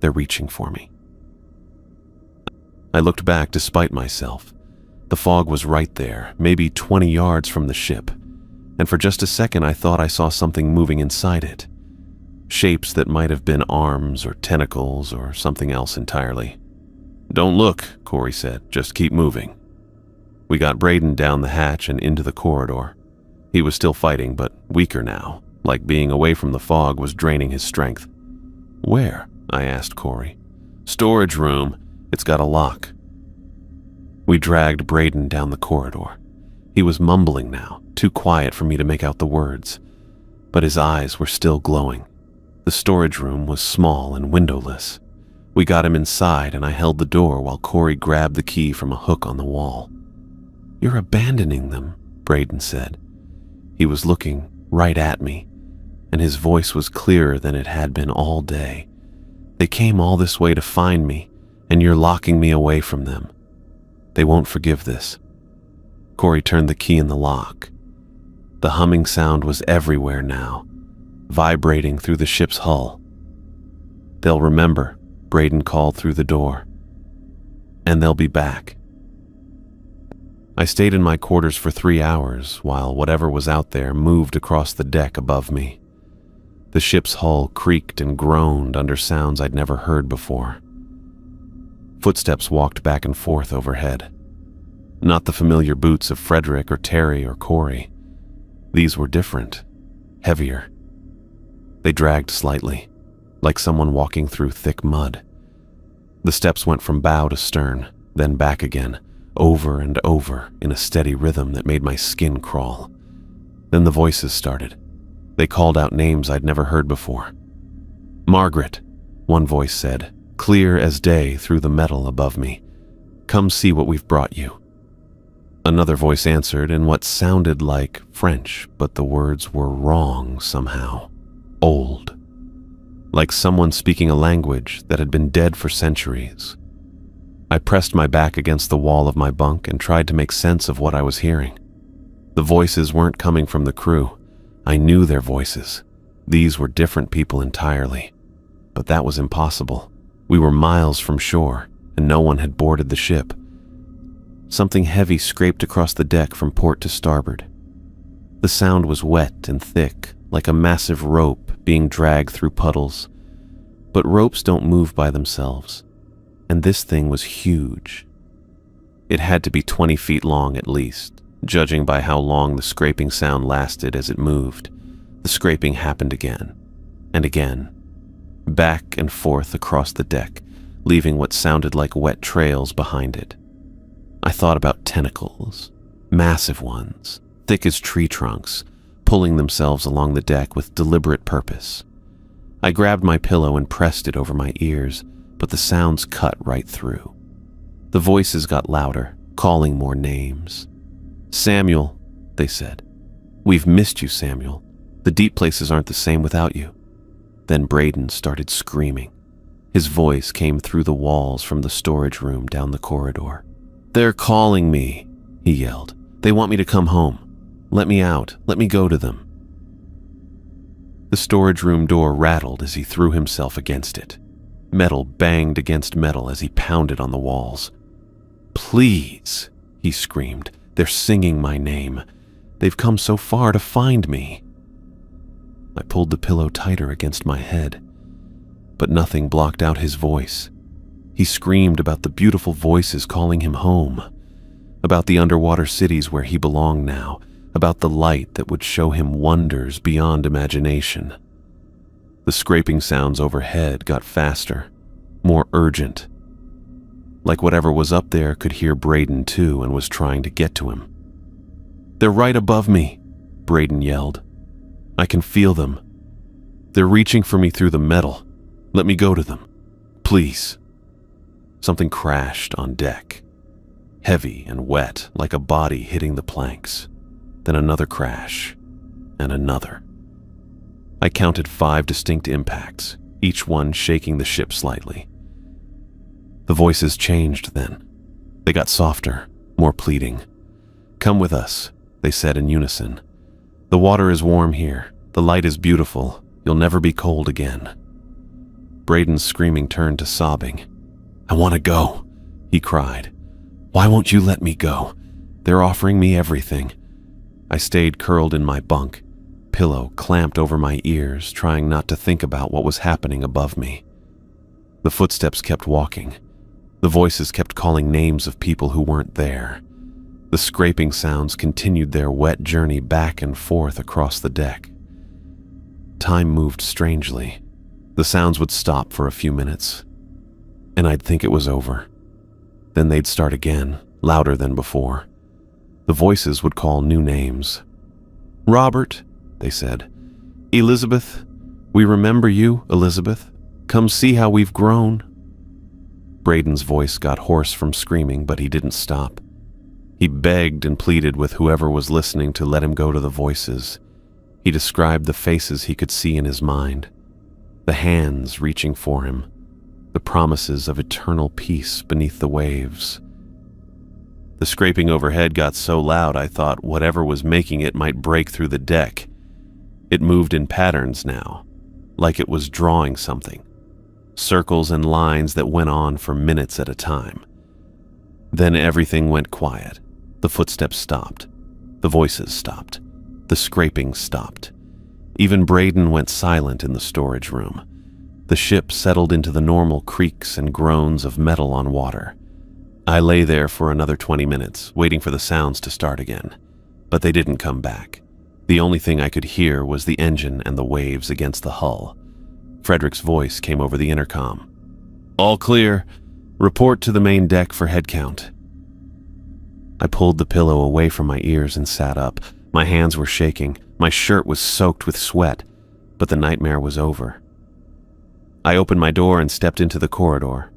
They're reaching for me." I looked back despite myself. The fog was right there, maybe 20 yards from the ship, and for just a second I thought I saw something moving inside it. Shapes that might have been arms or tentacles or something else entirely. "Don't look," Corey said. "Just keep moving." We got Braden down the hatch and into the corridor. He was still fighting, but weaker now, like being away from the fog was draining his strength. "Where?" I asked Corey. "Storage room. It's got a lock." We dragged Braden down the corridor. He was mumbling now, too quiet for me to make out the words, but his eyes were still glowing. The storage room was small and windowless. We got him inside and I held the door while Corey grabbed the key from a hook on the wall. "You're abandoning them," Braden said. He was looking right at me, and his voice was clearer than it had been all day. "They came all this way to find me, and you're locking me away from them. They won't forgive this." Corey turned the key in the lock. The humming sound was everywhere now, vibrating through the ship's hull. "They'll remember," Braden called through the door. "And they'll be back." I stayed in my quarters for 3 hours while whatever was out there moved across the deck above me. The ship's hull creaked and groaned under sounds I'd never heard before. Footsteps walked back and forth overhead. Not the familiar boots of Frederick or Terry or Corey. These were different, heavier. They dragged slightly, like someone walking through thick mud. The steps went from bow to stern, then back again, over and over in a steady rhythm that made my skin crawl. Then the voices started. They called out names I'd never heard before. "Margaret," one voice said, clear as day through the metal above me. "Come see what we've brought you." Another voice answered in what sounded like French, but the words were wrong somehow. Old. Like someone speaking a language that had been dead for centuries. I pressed my back against the wall of my bunk and tried to make sense of what I was hearing. The voices weren't coming from the crew. I knew their voices. These were different people entirely. But that was impossible. We were miles from shore, and no one had boarded the ship. Something heavy scraped across the deck from port to starboard. The sound was wet and thick, like a massive rope being dragged through puddles. But ropes don't move by themselves, and this thing was huge. It had to be 20 feet long at least, judging by how long the scraping sound lasted as it moved. The scraping happened again, and again, back and forth across the deck, leaving what sounded like wet trails behind it. I thought about tentacles, massive ones, thick as tree trunks, pulling themselves along the deck with deliberate purpose. I grabbed my pillow and pressed it over my ears, but the sounds cut right through. The voices got louder, calling more names. "Samuel," they said. "We've missed you, Samuel. The deep places aren't the same without you." Then Braden started screaming. His voice came through the walls from the storage room down the corridor. "They're calling me," he yelled. "They want me to come home. Let me out. Let me go to them." The storage room door rattled as he threw himself against it. Metal banged against metal as he pounded on the walls. "Please," he screamed. "They're singing my name. They've come so far to find me." I pulled the pillow tighter against my head. but nothing blocked out his voice. He screamed about the beautiful voices calling him home, about the underwater cities where he belonged now, about the light that would show him wonders beyond imagination. The scraping sounds overhead got faster, more urgent. Like whatever was up there could hear Braden too and was trying to get to him. "They're right above me," Braden yelled. "I can feel them. They're reaching for me through the metal. Let me go to them. Please." Something crashed on deck, heavy and wet like a body hitting the planks. Then another crash, and another. I counted 5 distinct impacts, each one shaking the ship slightly. The voices changed then. They got softer, more pleading. "Come with us," they said in unison. "The water is warm here. The light is beautiful. You'll never be cold again." Braden's screaming turned to sobbing. "I want to go," he cried. "Why won't you let me go? They're offering me everything." I stayed curled in my bunk, pillow clamped over my ears, trying not to think about what was happening above me. The footsteps kept walking. The voices kept calling names of people who weren't there. The scraping sounds continued their wet journey back and forth across the deck. Time moved strangely. The sounds would stop for a few minutes, and I'd think it was over. Then they'd start again, louder than before. The voices would call new names. "Robert," they said. "Elizabeth. We remember you, Elizabeth. Come see how we've grown." Braden's voice got hoarse from screaming, but he didn't stop. He begged and pleaded with whoever was listening to let him go to the voices. He described the faces he could see in his mind, the hands reaching for him, the promises of eternal peace beneath the waves. The scraping overhead got so loud I thought whatever was making it might break through the deck. It moved in patterns now, like it was drawing something. Circles and lines that went on for minutes at a time. Then everything went quiet. The footsteps stopped. The voices stopped. The scraping stopped. Even Braden went silent in the storage room. The ship settled into the normal creaks and groans of metal on water. I lay there for another 20 minutes, waiting for the sounds to start again. But they didn't come back. The only thing I could hear was the engine and the waves against the hull. Frederick's voice came over the intercom. "All clear. Report to the main deck for head count." I pulled the pillow away from my ears and sat up. My hands were shaking. My shirt was soaked with sweat, but the nightmare was over. I opened my door and stepped into the corridor.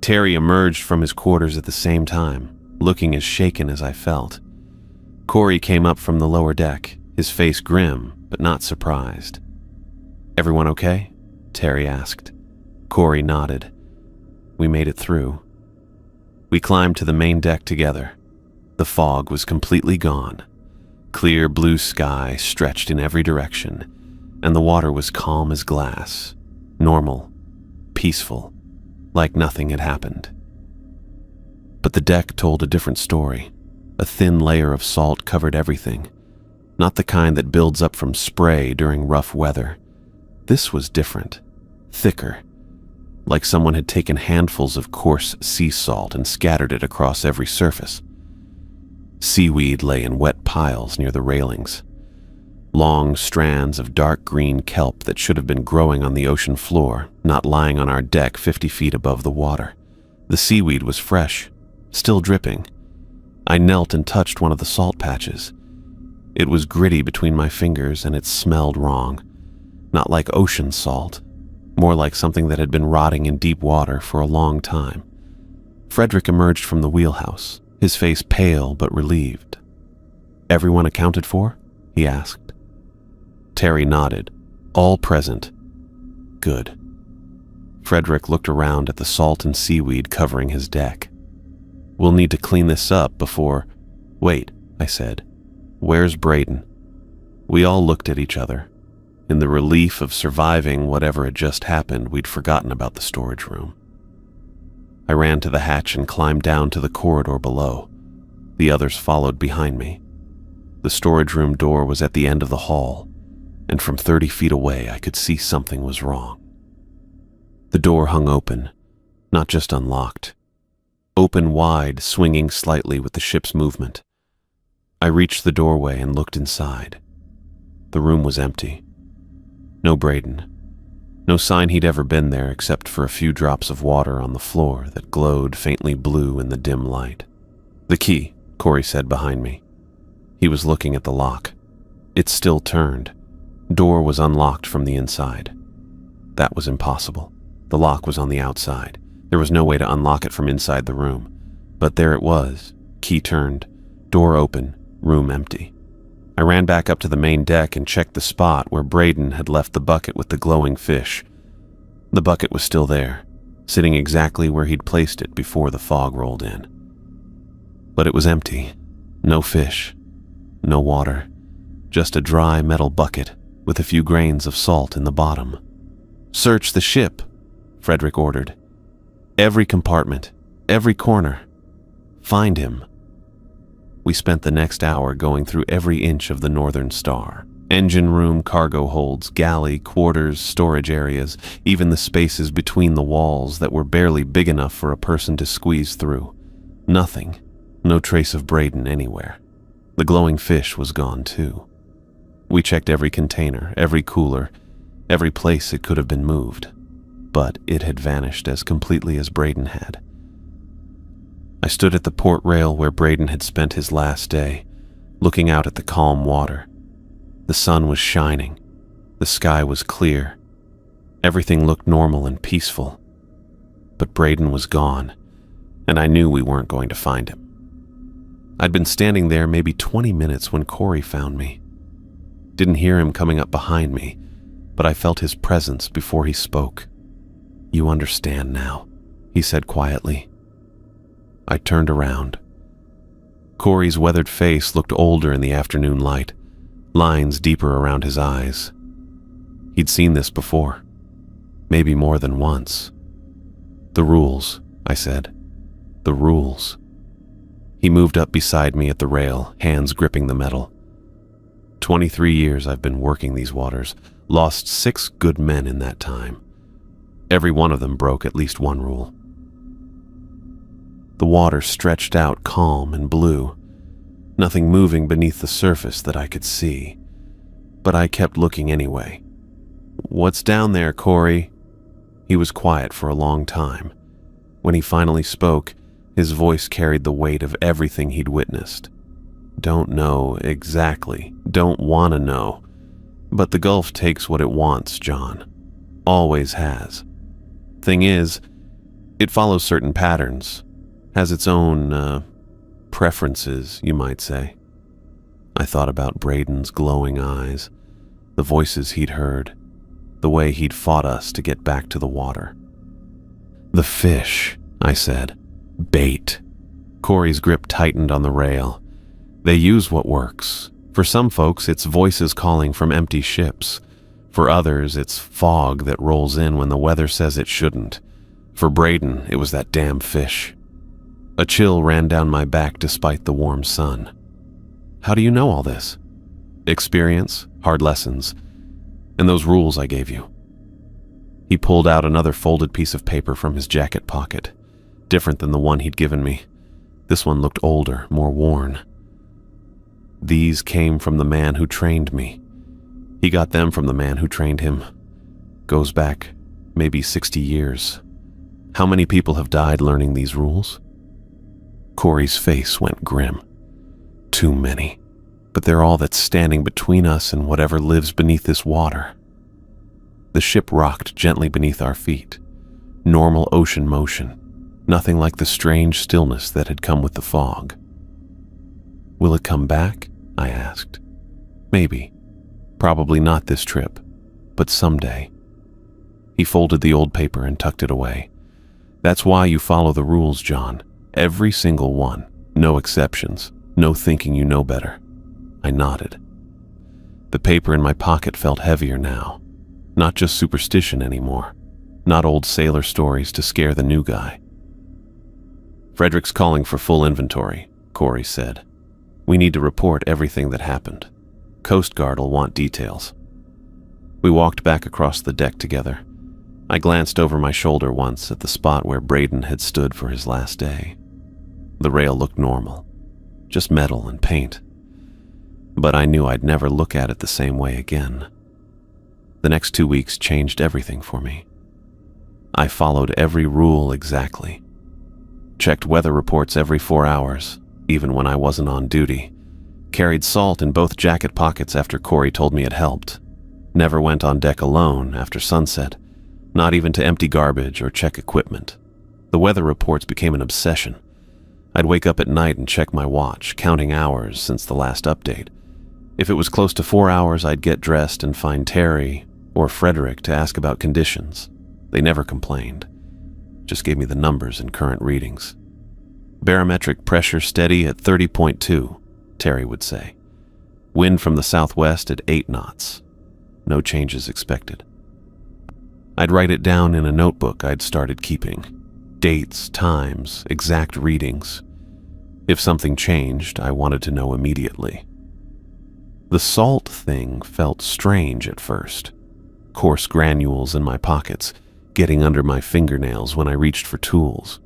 Terry emerged from his quarters at the same time, looking as shaken as I felt. Corey came up from the lower deck, his face grim, but not surprised. "Everyone okay?" Terry asked. Corey nodded. We made it through. We climbed to the main deck together. The fog was completely gone. Clear blue sky stretched in every direction, and the water was calm as glass, normal, peaceful, like nothing had happened. But the deck told a different story. A thin layer of salt covered everything, not the kind that builds up from spray during rough weather. This was different, thicker, like someone had taken handfuls of coarse sea salt and scattered it across every surface. Seaweed lay in wet piles near the railings. Long strands of dark green kelp that should have been growing on the ocean floor, not lying on our deck 50 feet above the water. The seaweed was fresh, still dripping. I knelt and touched one of the salt patches. It was gritty between my fingers and it smelled wrong. Not like ocean salt, more like something that had been rotting in deep water for a long time. Frederick emerged from the wheelhouse, his face pale but relieved. "Everyone accounted for?" he asked. Terry nodded. "All present." "Good." Frederick looked around at the salt and seaweed covering his deck. "We'll need to clean this up before—" "Wait," I said. "Where's Braden?" We all looked at each other. In the relief of surviving whatever had just happened, we'd forgotten about the storage room. I ran to the hatch and climbed down to the corridor below. The others followed behind me. The storage room door was at the end of the hall, and from 30 feet away I could see something was wrong. The door hung open, not just unlocked. Open wide, swinging slightly with the ship's movement. I reached the doorway and looked inside. The room was empty. No Braden. No sign he'd ever been there except for a few drops of water on the floor that glowed faintly blue in the dim light. "The key," Corey said behind me. He was looking at the lock. It still turned. Door was unlocked from the inside. That was impossible. The lock was on the outside. There was no way to unlock it from inside the room. But there it was. Key turned. Door open. Room empty. I ran back up to the main deck and checked the spot where Braden had left the bucket with the glowing fish. The bucket was still there, sitting exactly where he'd placed it before the fog rolled in. But it was empty. No fish. No water. Just a dry metal bucket with a few grains of salt in the bottom. "Search the ship," Frederick ordered. "Every compartment, every corner. Find him." We spent the next hour going through every inch of the Northern Star. Engine room, cargo holds, galley, quarters, storage areas, even the spaces between the walls that were barely big enough for a person to squeeze through. Nothing. No trace of Braden anywhere. The glowing fish was gone too. We checked every container, every cooler, every place it could have been moved. But it had vanished as completely as Braden had. I stood at the port rail where Braden had spent his last day, looking out at the calm water. The sun was shining. The sky was clear. Everything looked normal and peaceful. But Braden was gone, and I knew we weren't going to find him. I'd been standing there maybe 20 minutes when Corey found me. Didn't hear him coming up behind me, but I felt his presence before he spoke. "You understand now," he said quietly. I turned around. Corey's weathered face looked older in the afternoon light, lines deeper around his eyes. He'd seen this before, maybe more than once. "The rules," I said. "The rules." He moved up beside me at the rail, hands gripping the metal. 23 years I've been working these waters, lost 6 good men in that time. Every one of them broke at least one rule. The water stretched out calm and blue, nothing moving beneath the surface that I could see. But I kept looking anyway. "What's down there, Corey?" He was quiet for a long time. When he finally spoke, his voice carried the weight of everything he'd witnessed. "Don't know exactly, don't want to know. But the Gulf takes what it wants, John. Always has. Thing is, it follows certain patterns. Has its own, preferences, you might say." I thought about Braden's glowing eyes, the voices he'd heard, the way he'd fought us to get back to the water. "The fish," I said. "Bait." Corey's grip tightened on the rail. "They use what works. For some folks, it's voices calling from empty ships. For others, it's fog that rolls in when the weather says it shouldn't. For Braden, it was that damn fish." A chill ran down my back despite the warm sun. "How do you know all this?" "Experience, hard lessons, and those rules I gave you." He pulled out another folded piece of paper from his jacket pocket, different than the one he'd given me. This one looked older, more worn. "These came from the man who trained me. He got them from the man who trained him. Goes back maybe 60 years. How many people have died learning these rules?" Corey's face went grim. "Too many. But they're all that's standing between us and whatever lives beneath this water." The ship rocked gently beneath our feet. Normal ocean motion. Nothing like the strange stillness that had come with the fog. "Will it come back?" I asked. "Maybe. Probably not this trip, but someday." He folded the old paper and tucked it away. "That's why you follow the rules, John. Every single one. No exceptions. No thinking you know better." I nodded. The paper in my pocket felt heavier now. Not just superstition anymore. Not old sailor stories to scare the new guy. "Frederick's calling for full inventory," Corey said. "We need to report everything that happened. Coast Guard will want details." We walked back across the deck together. I glanced over my shoulder once at the spot where Braden had stood for his last day. The rail looked normal, just metal and paint. But I knew I'd never look at it the same way again. The next 2 weeks changed everything for me. I followed every rule exactly. Checked weather reports every 4 hours, even when I wasn't on duty. Carried salt in both jacket pockets after Corey told me it helped. Never went on deck alone after sunset, not even to empty garbage or check equipment. The weather reports became an obsession. I'd wake up at night and check my watch, counting hours since the last update. If it was close to 4 hours, I'd get dressed and find Terry or Frederick to ask about conditions. They never complained, just gave me the numbers and current readings. Barometric pressure steady at 30.2, Terry would say. Wind from the southwest at 8 knots. No changes expected. I'd write it down in a notebook I'd started keeping. Dates, times, exact readings. If something changed, I wanted to know immediately. The salt thing felt strange at first. Coarse granules in my pockets, getting under my fingernails when I reached for tools.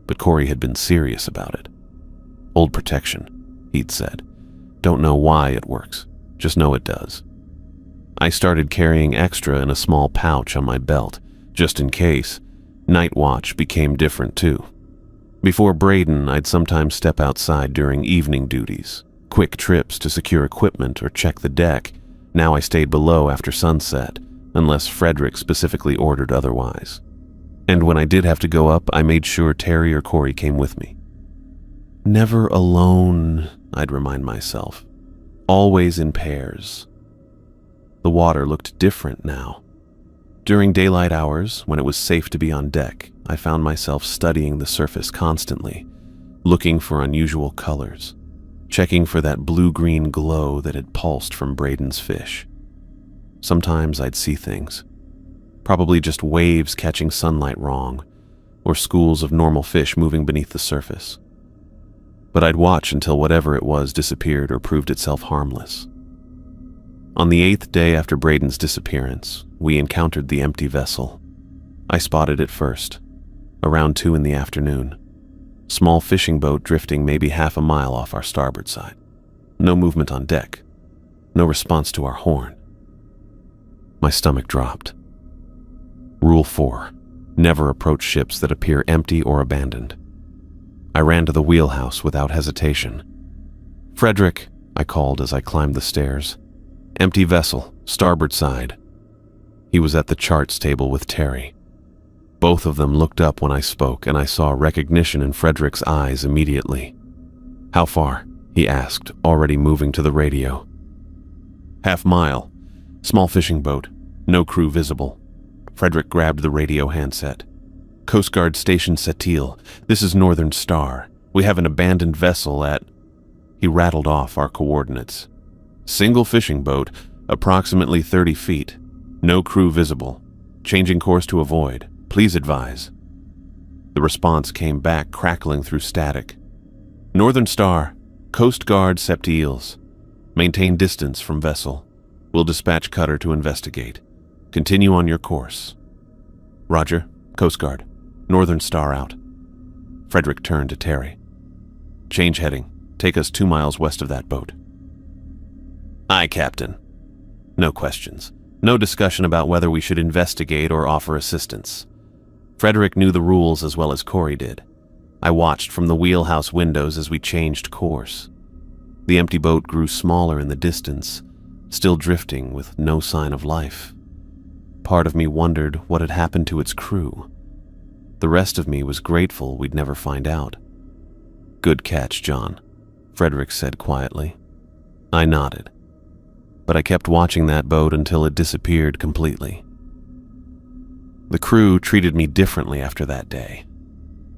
But Corey had been serious about it. Old protection, he'd said. Don't know why it works, just know it does. I started carrying extra in a small pouch on my belt, just in case. Night watch became different too. Before Braden, I'd sometimes step outside during evening duties, quick trips to secure equipment or check the deck. Now I stayed below after sunset, unless Frederick specifically ordered otherwise. And when I did have to go up, I made sure Terry or Corey came with me. Never alone, I'd remind myself. Always in pairs. The water looked different now. During daylight hours, when it was safe to be on deck, I found myself studying the surface constantly, looking for unusual colors, checking for that blue-green glow that had pulsed from Braden's fish. Sometimes I'd see things, probably just waves catching sunlight wrong, or schools of normal fish moving beneath the surface. But I'd watch until whatever it was disappeared or proved itself harmless. On the 8th day after Braden's disappearance, we encountered the empty vessel. I spotted it first, around 2 in the afternoon. Small fishing boat drifting maybe half a mile off our starboard side. No movement on deck. No response to our horn. My stomach dropped. Rule 4. Never approach ships that appear empty or abandoned. I ran to the wheelhouse without hesitation. "Frederick," I called as I climbed the stairs. "Empty vessel, starboard side." He was at the charts table with Terry. Both of them looked up when I spoke, and I saw recognition in Frederick's eyes immediately. "How far?" he asked, already moving to the radio. "Half mile. Small fishing boat. No crew visible." Frederick grabbed the radio handset. "Coast Guard Station Setil. This is Northern Star. We have an abandoned vessel at..." He rattled off our coordinates. "Single fishing boat, approximately 30 feet. No crew visible. Changing course to avoid. Please advise." The response came back crackling through static. "Northern Star, Coast Guard Septiles. Maintain distance from vessel. We'll dispatch cutter to investigate. Continue on your course." "Roger, Coast Guard. Northern Star out." Frederick turned to Terry. "Change heading. Take us 2 miles west of that boat." "Aye, Captain." No questions. No discussion about whether we should investigate or offer assistance. Frederick knew the rules as well as Corey did. I watched from the wheelhouse windows as we changed course. The empty boat grew smaller in the distance, still drifting with no sign of life. Part of me wondered what had happened to its crew. The rest of me was grateful we'd never find out. "Good catch, John," Frederick said quietly. I nodded. But I kept watching that boat until it disappeared completely. The crew treated me differently after that day.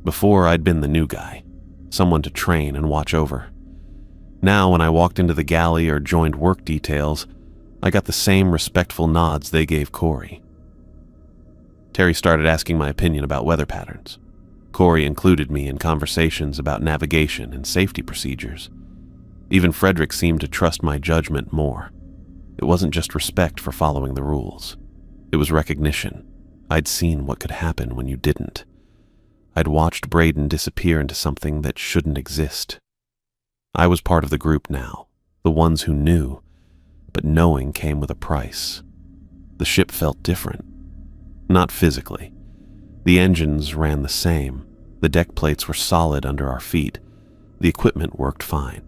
Before, I'd been the new guy, someone to train and watch over. Now, when I walked into the galley or joined work details, I got the same respectful nods they gave Corey. Terry started asking my opinion about weather patterns. Corey included me in conversations about navigation and safety procedures. Even Frederick seemed to trust my judgment more. It wasn't just respect for following the rules. It was recognition, I'd seen what could happen when you didn't. I'd watched Braden disappear into something that shouldn't exist. I was part of the group now, the ones who knew, but knowing came with a price. The ship felt different. Not physically. The engines ran the same. The deck plates were solid under our feet. The equipment worked fine.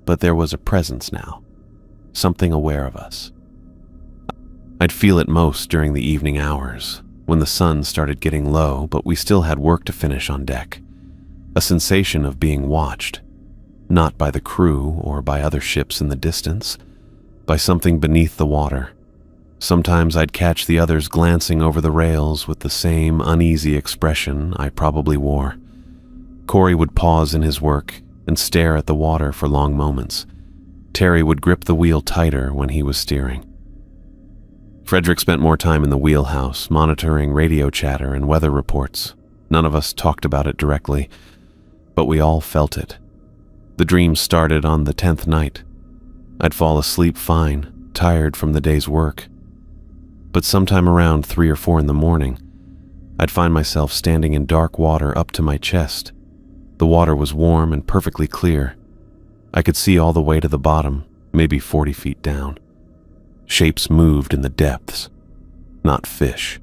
But there was a presence now, something aware of us. I'd feel it most during the evening hours, when the sun started getting low, but we still had work to finish on deck. A sensation of being watched, not by the crew or by other ships in the distance, by something beneath the water. Sometimes I'd catch the others glancing over the rails with the same uneasy expression I probably wore. Corey would pause in his work and stare at the water for long moments. Terry would grip the wheel tighter when he was steering. Frederick spent more time in the wheelhouse, monitoring radio chatter and weather reports. None of us talked about it directly, but we all felt it. The dream started on the 10th night. I'd fall asleep fine, tired from the day's work. But sometime around 3 or 4 in the morning, I'd find myself standing in dark water up to my chest. The water was warm and perfectly clear. I could see all the way to the bottom, maybe 40 feet down. Shapes moved in the depths. Not fish.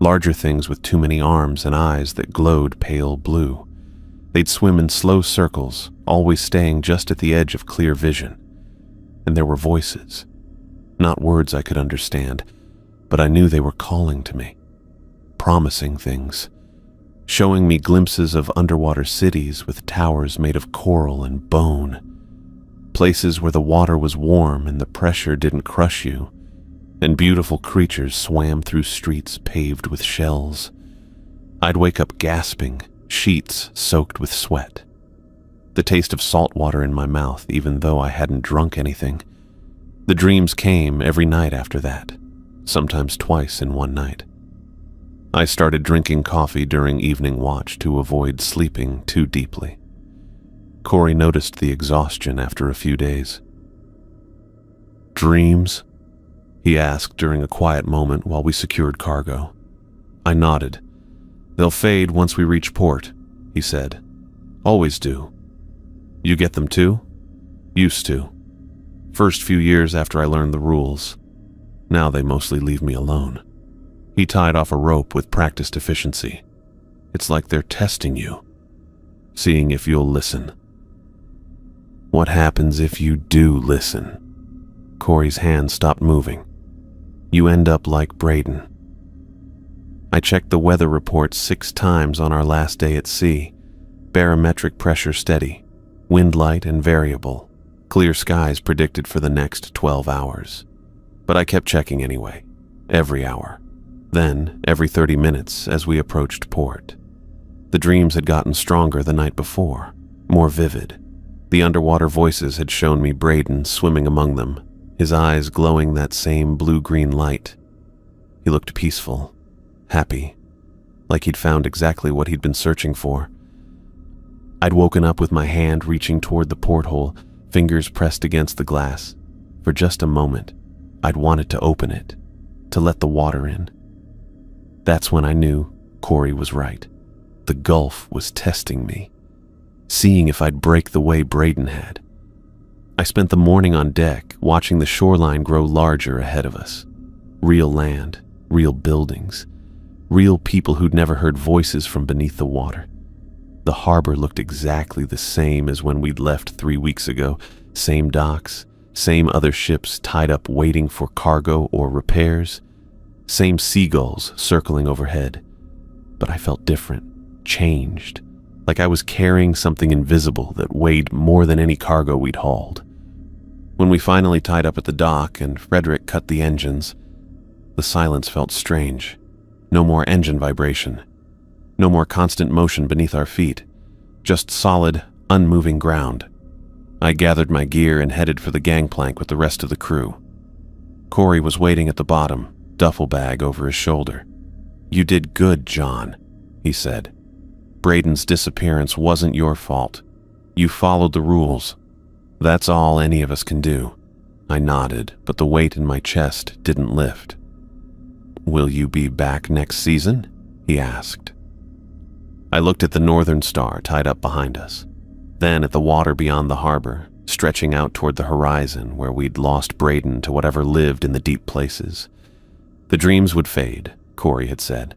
Larger things with too many arms and eyes that glowed pale blue. They'd swim in slow circles, always staying just at the edge of clear vision. And there were voices. Not words I could understand, but I knew they were calling to me. Promising things. Showing me glimpses of underwater cities with towers made of coral and bone. Places where the water was warm and the pressure didn't crush you, and beautiful creatures swam through streets paved with shells. I'd wake up gasping, sheets soaked with sweat. The taste of salt water in my mouth, even though I hadn't drunk anything. The dreams came every night after that, sometimes twice in one night. I started drinking coffee during evening watch to avoid sleeping too deeply. Corey noticed the exhaustion after a few days. "Dreams?" he asked during a quiet moment while we secured cargo. I nodded. "They'll fade once we reach port," he said. "Always do." "You get them too?" "Used to. First few years after I learned the rules. Now they mostly leave me alone." He tied off a rope with practiced efficiency. "It's like they're testing you, seeing if you'll listen." "What happens if you do listen?" Corey's hand stopped moving. "You end up like Braden." I checked the weather report 6 times on our last day at sea. Barometric pressure steady, wind light and variable, clear skies predicted for the next 12 hours. But I kept checking anyway, every hour. Then, every 30 minutes as we approached port. The dreams had gotten stronger the night before, more vivid. The underwater voices had shown me Braden swimming among them, his eyes glowing that same blue-green light. He looked peaceful, happy, like he'd found exactly what he'd been searching for. I'd woken up with my hand reaching toward the porthole, fingers pressed against the glass. For just a moment, I'd wanted to open it, to let the water in. That's when I knew Corey was right. The Gulf was testing me, seeing if I'd break the way Braden had. I spent the morning on deck, watching the shoreline grow larger ahead of us. Real land, real buildings, real people who'd never heard voices from beneath the water. The harbor looked exactly the same as when we'd left 3 weeks ago. Same docks, same other ships tied up waiting for cargo or repairs. Same seagulls circling overhead. But I felt different, changed, like I was carrying something invisible that weighed more than any cargo we'd hauled. When we finally tied up at the dock and Frederick cut the engines, the silence felt strange. No more engine vibration. No more constant motion beneath our feet. Just solid, unmoving ground. I gathered my gear and headed for the gangplank with the rest of the crew. Corey was waiting at the bottom, duffel bag over his shoulder. "You did good, John," he said. "Braden's disappearance wasn't your fault. You followed the rules. That's all any of us can do." I nodded, but the weight in my chest didn't lift. "Will you be back next season?" he asked. I looked at the northern star tied up behind us, then at the water beyond the harbor, stretching out toward the horizon where we'd lost Braden to whatever lived in the deep places. The dreams would fade, Corey had said,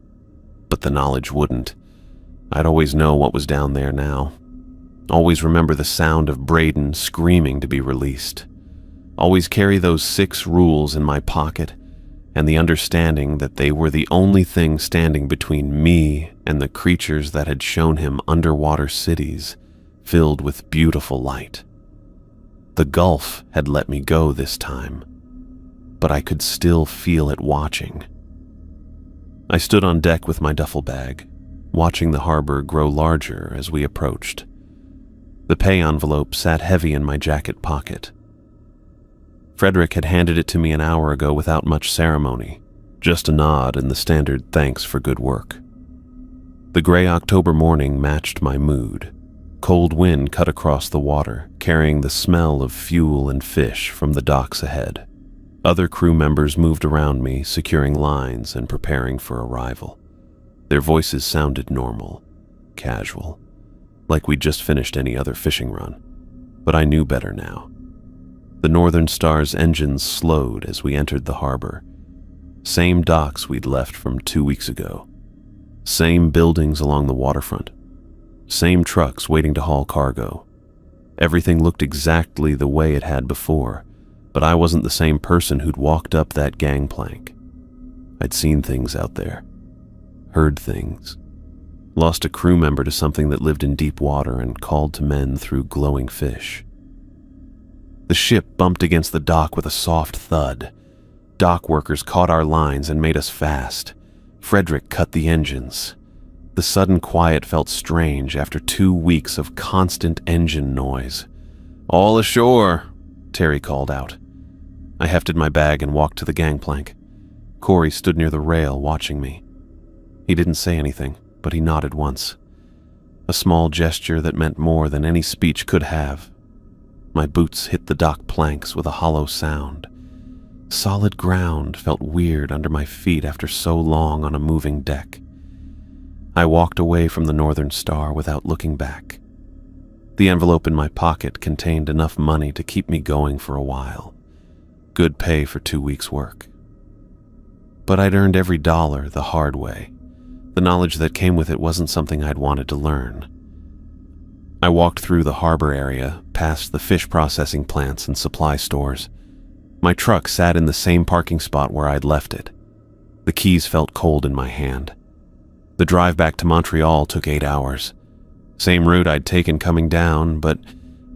but the knowledge wouldn't. I'd always know what was down there now. Always remember the sound of Braden screaming to be released. Always carry those 6 rules in my pocket, and the understanding that they were the only thing standing between me and the creatures that had shown him underwater cities filled with beautiful light. The gulf had let me go this time, but I could still feel it watching. I stood on deck with my duffel bag, watching the harbor grow larger as we approached. The pay envelope sat heavy in my jacket pocket. Frederick had handed it to me an hour ago without much ceremony, just a nod and the standard thanks for good work. The gray October morning matched my mood. Cold wind cut across the water, carrying the smell of fuel and fish from the docks ahead. Other crew members moved around me, securing lines and preparing for arrival. Their voices sounded normal, casual, like we'd just finished any other fishing run. But I knew better now. The Northern Star's engines slowed as we entered the harbor. Same docks we'd left from 2 weeks ago. Same buildings along the waterfront. Same trucks waiting to haul cargo. Everything looked exactly the way it had before, but I wasn't the same person who'd walked up that gangplank. I'd seen things out there. Heard things. Lost a crew member to something that lived in deep water and called to men through glowing fish. The ship bumped against the dock with a soft thud. Dock workers caught our lines and made us fast. Frederick cut the engines. The sudden quiet felt strange after 2 weeks of constant engine noise. "All ashore," Terry called out. I hefted my bag and walked to the gangplank. Corey stood near the rail watching me. He didn't say anything, but he nodded once. A small gesture that meant more than any speech could have. My boots hit the dock planks with a hollow sound. Solid ground felt weird under my feet after so long on a moving deck. I walked away from the Northern Star without looking back. The envelope in my pocket contained enough money to keep me going for a while. Good pay for 2 weeks' work. But I'd earned every dollar the hard way. The knowledge that came with it wasn't something I'd wanted to learn. I walked through the harbor area, past the fish processing plants and supply stores. My truck sat in the same parking spot where I'd left it. The keys felt cold in my hand. The drive back to Montreal took 8 hours. Same route I'd taken coming down, but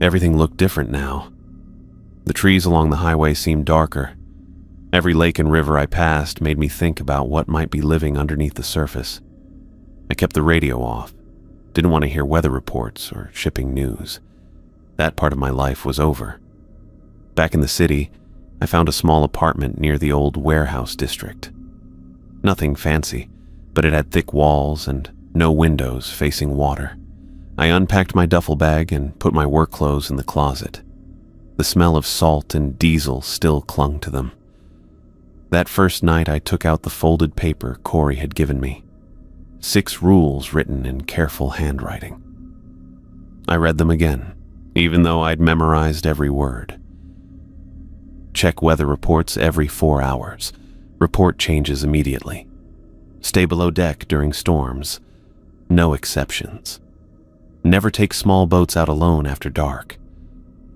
everything looked different now. The trees along the highway seemed darker. Every lake and river I passed made me think about what might be living underneath the surface. I kept the radio off. Didn't want to hear weather reports or shipping news. That part of my life was over. Back in the city, I found a small apartment near the old warehouse district. Nothing fancy, but it had thick walls and no windows facing water. I unpacked my duffel bag and put my work clothes in the closet. The smell of salt and diesel still clung to them. That first night I took out the folded paper Corey had given me. 6 rules written in careful handwriting. I read them again, even though I'd memorized every word. Check weather reports every 4 hours. Report changes immediately. Stay below deck during storms. No exceptions. Never take small boats out alone after dark.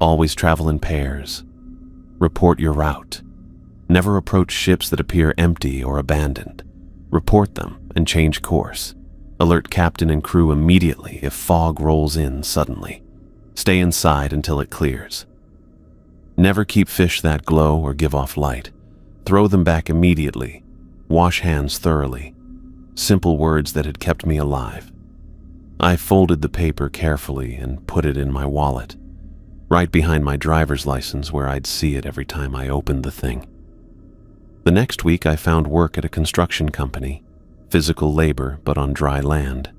Always travel in pairs. Report your route. Never approach ships that appear empty or abandoned. Report them and change course. Alert captain and crew immediately if fog rolls in suddenly. Stay inside until it clears. Never keep fish that glow or give off light. Throw them back immediately. Wash hands thoroughly. Simple words that had kept me alive. I folded the paper carefully and put it in my wallet, right behind my driver's license where I'd see it every time I opened the thing. The next week I found work at a construction company, physical labor but on dry land.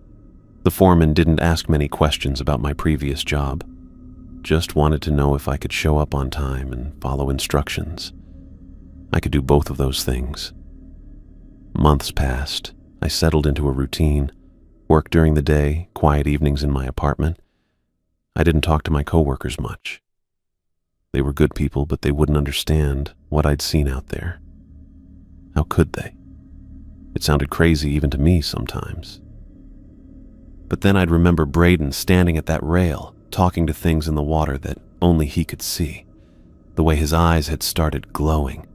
The foreman didn't ask many questions about my previous job, just wanted to know if I could show up on time and follow instructions. I could do both of those things. Months passed. I settled into a routine. Work during the day, quiet evenings in my apartment. I didn't talk to my coworkers much. They were good people, but they wouldn't understand what I'd seen out there. How could they? It sounded crazy even to me sometimes. But then I'd remember Braden standing at that rail, talking to things in the water that only he could see. The way his eyes had started glowing.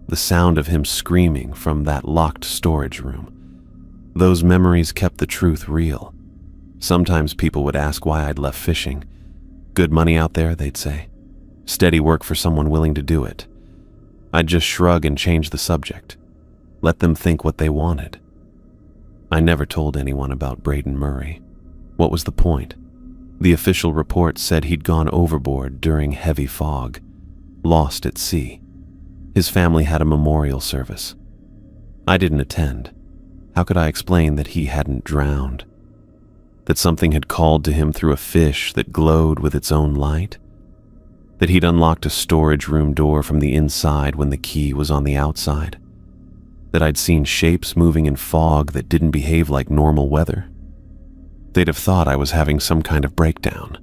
The sound of him screaming from that locked storage room. Those memories kept the truth real. Sometimes people would ask why I'd left fishing. Good money out there, they'd say. Steady work for someone willing to do it. I'd just shrug and change the subject. Let them think what they wanted. I never told anyone about Braden Murray. What was the point? The official report said he'd gone overboard during heavy fog, lost at sea. His family had a memorial service. I didn't attend. How could I explain that he hadn't drowned? That something had called to him through a fish that glowed with its own light? That he'd unlocked a storage room door from the inside when the key was on the outside? That I'd seen shapes moving in fog that didn't behave like normal weather? They'd have thought I was having some kind of breakdown.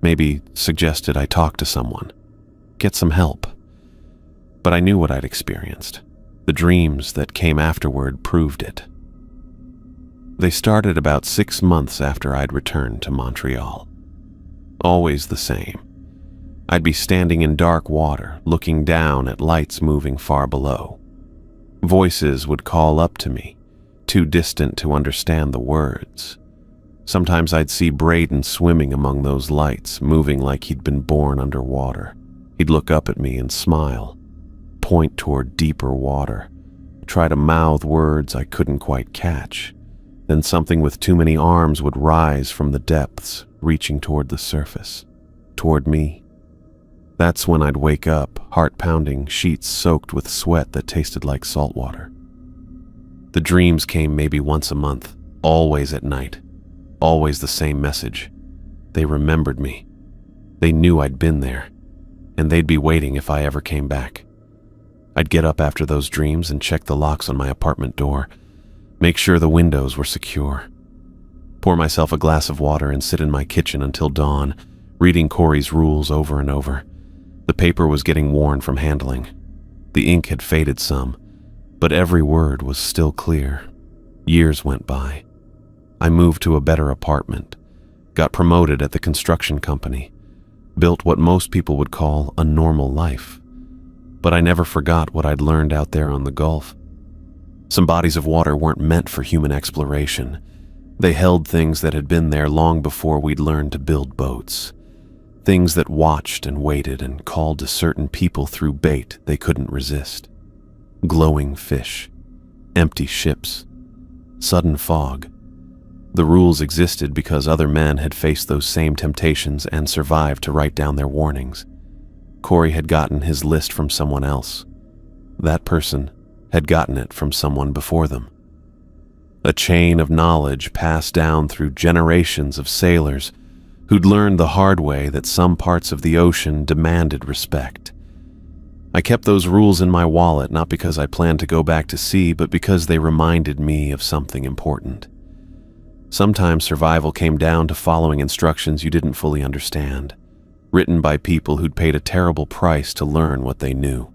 Maybe suggested I talk to someone. Get some help. But I knew what I'd experienced. The dreams that came afterward proved it. They started about 6 months after I'd returned to Montreal. Always the same. I'd be standing in dark water, looking down at lights moving far below. Voices would call up to me, too distant to understand the words. Sometimes I'd see Braden swimming among those lights, moving like he'd been born underwater. He'd look up at me and smile, point toward deeper water, try to mouth words I couldn't quite catch. Then something with too many arms would rise from the depths, reaching toward the surface, toward me. That's when I'd wake up, heart pounding, sheets soaked with sweat that tasted like salt water. The dreams came maybe once a month, always at night, always the same message. They remembered me. They knew I'd been there, and they'd be waiting if I ever came back. I'd get up after those dreams and check the locks on my apartment door, make sure the windows were secure. Pour myself a glass of water and sit in my kitchen until dawn, reading Corey's rules over and over. The paper was getting worn from handling. The ink had faded some, but every word was still clear. Years went by. I moved to a better apartment, got promoted at the construction company, built what most people would call a normal life. But I never forgot what I'd learned out there on the Gulf. Some bodies of water weren't meant for human exploration. They held things that had been there long before we'd learned to build boats. Things that watched and waited and called to certain people through bait they couldn't resist. Glowing fish, empty ships, sudden fog. The rules existed because other men had faced those same temptations and survived to write down their warnings. Corey had gotten his list from someone else. That person had gotten it from someone before them. A chain of knowledge passed down through generations of sailors who'd learned the hard way that some parts of the ocean demanded respect. I kept those rules in my wallet not because I planned to go back to sea, but because they reminded me of something important. Sometimes survival came down to following instructions you didn't fully understand, written by people who'd paid a terrible price to learn what they knew.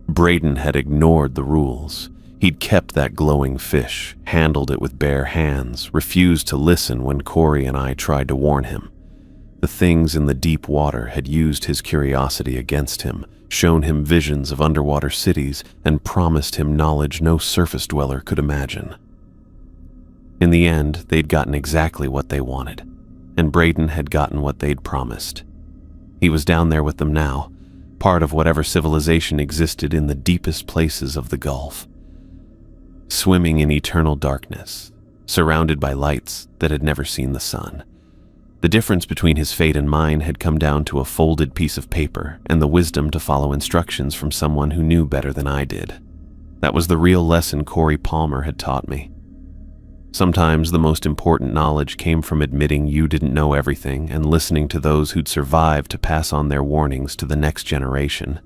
Braden had ignored the rules. He'd kept that glowing fish, handled it with bare hands, refused to listen when Corey and I tried to warn him. The things in the deep water had used his curiosity against him, shown him visions of underwater cities, and promised him knowledge no surface dweller could imagine. In the end, they'd gotten exactly what they wanted, and Braden had gotten what they'd promised. He was down there with them now, part of whatever civilization existed in the deepest places of the Gulf. Swimming in eternal darkness, surrounded by lights that had never seen the sun. The difference between his fate and mine had come down to a folded piece of paper and the wisdom to follow instructions from someone who knew better than I did. That was the real lesson Corey Palmer had taught me. Sometimes the most important knowledge came from admitting you didn't know everything and listening to those who'd survived to pass on their warnings to the next generation.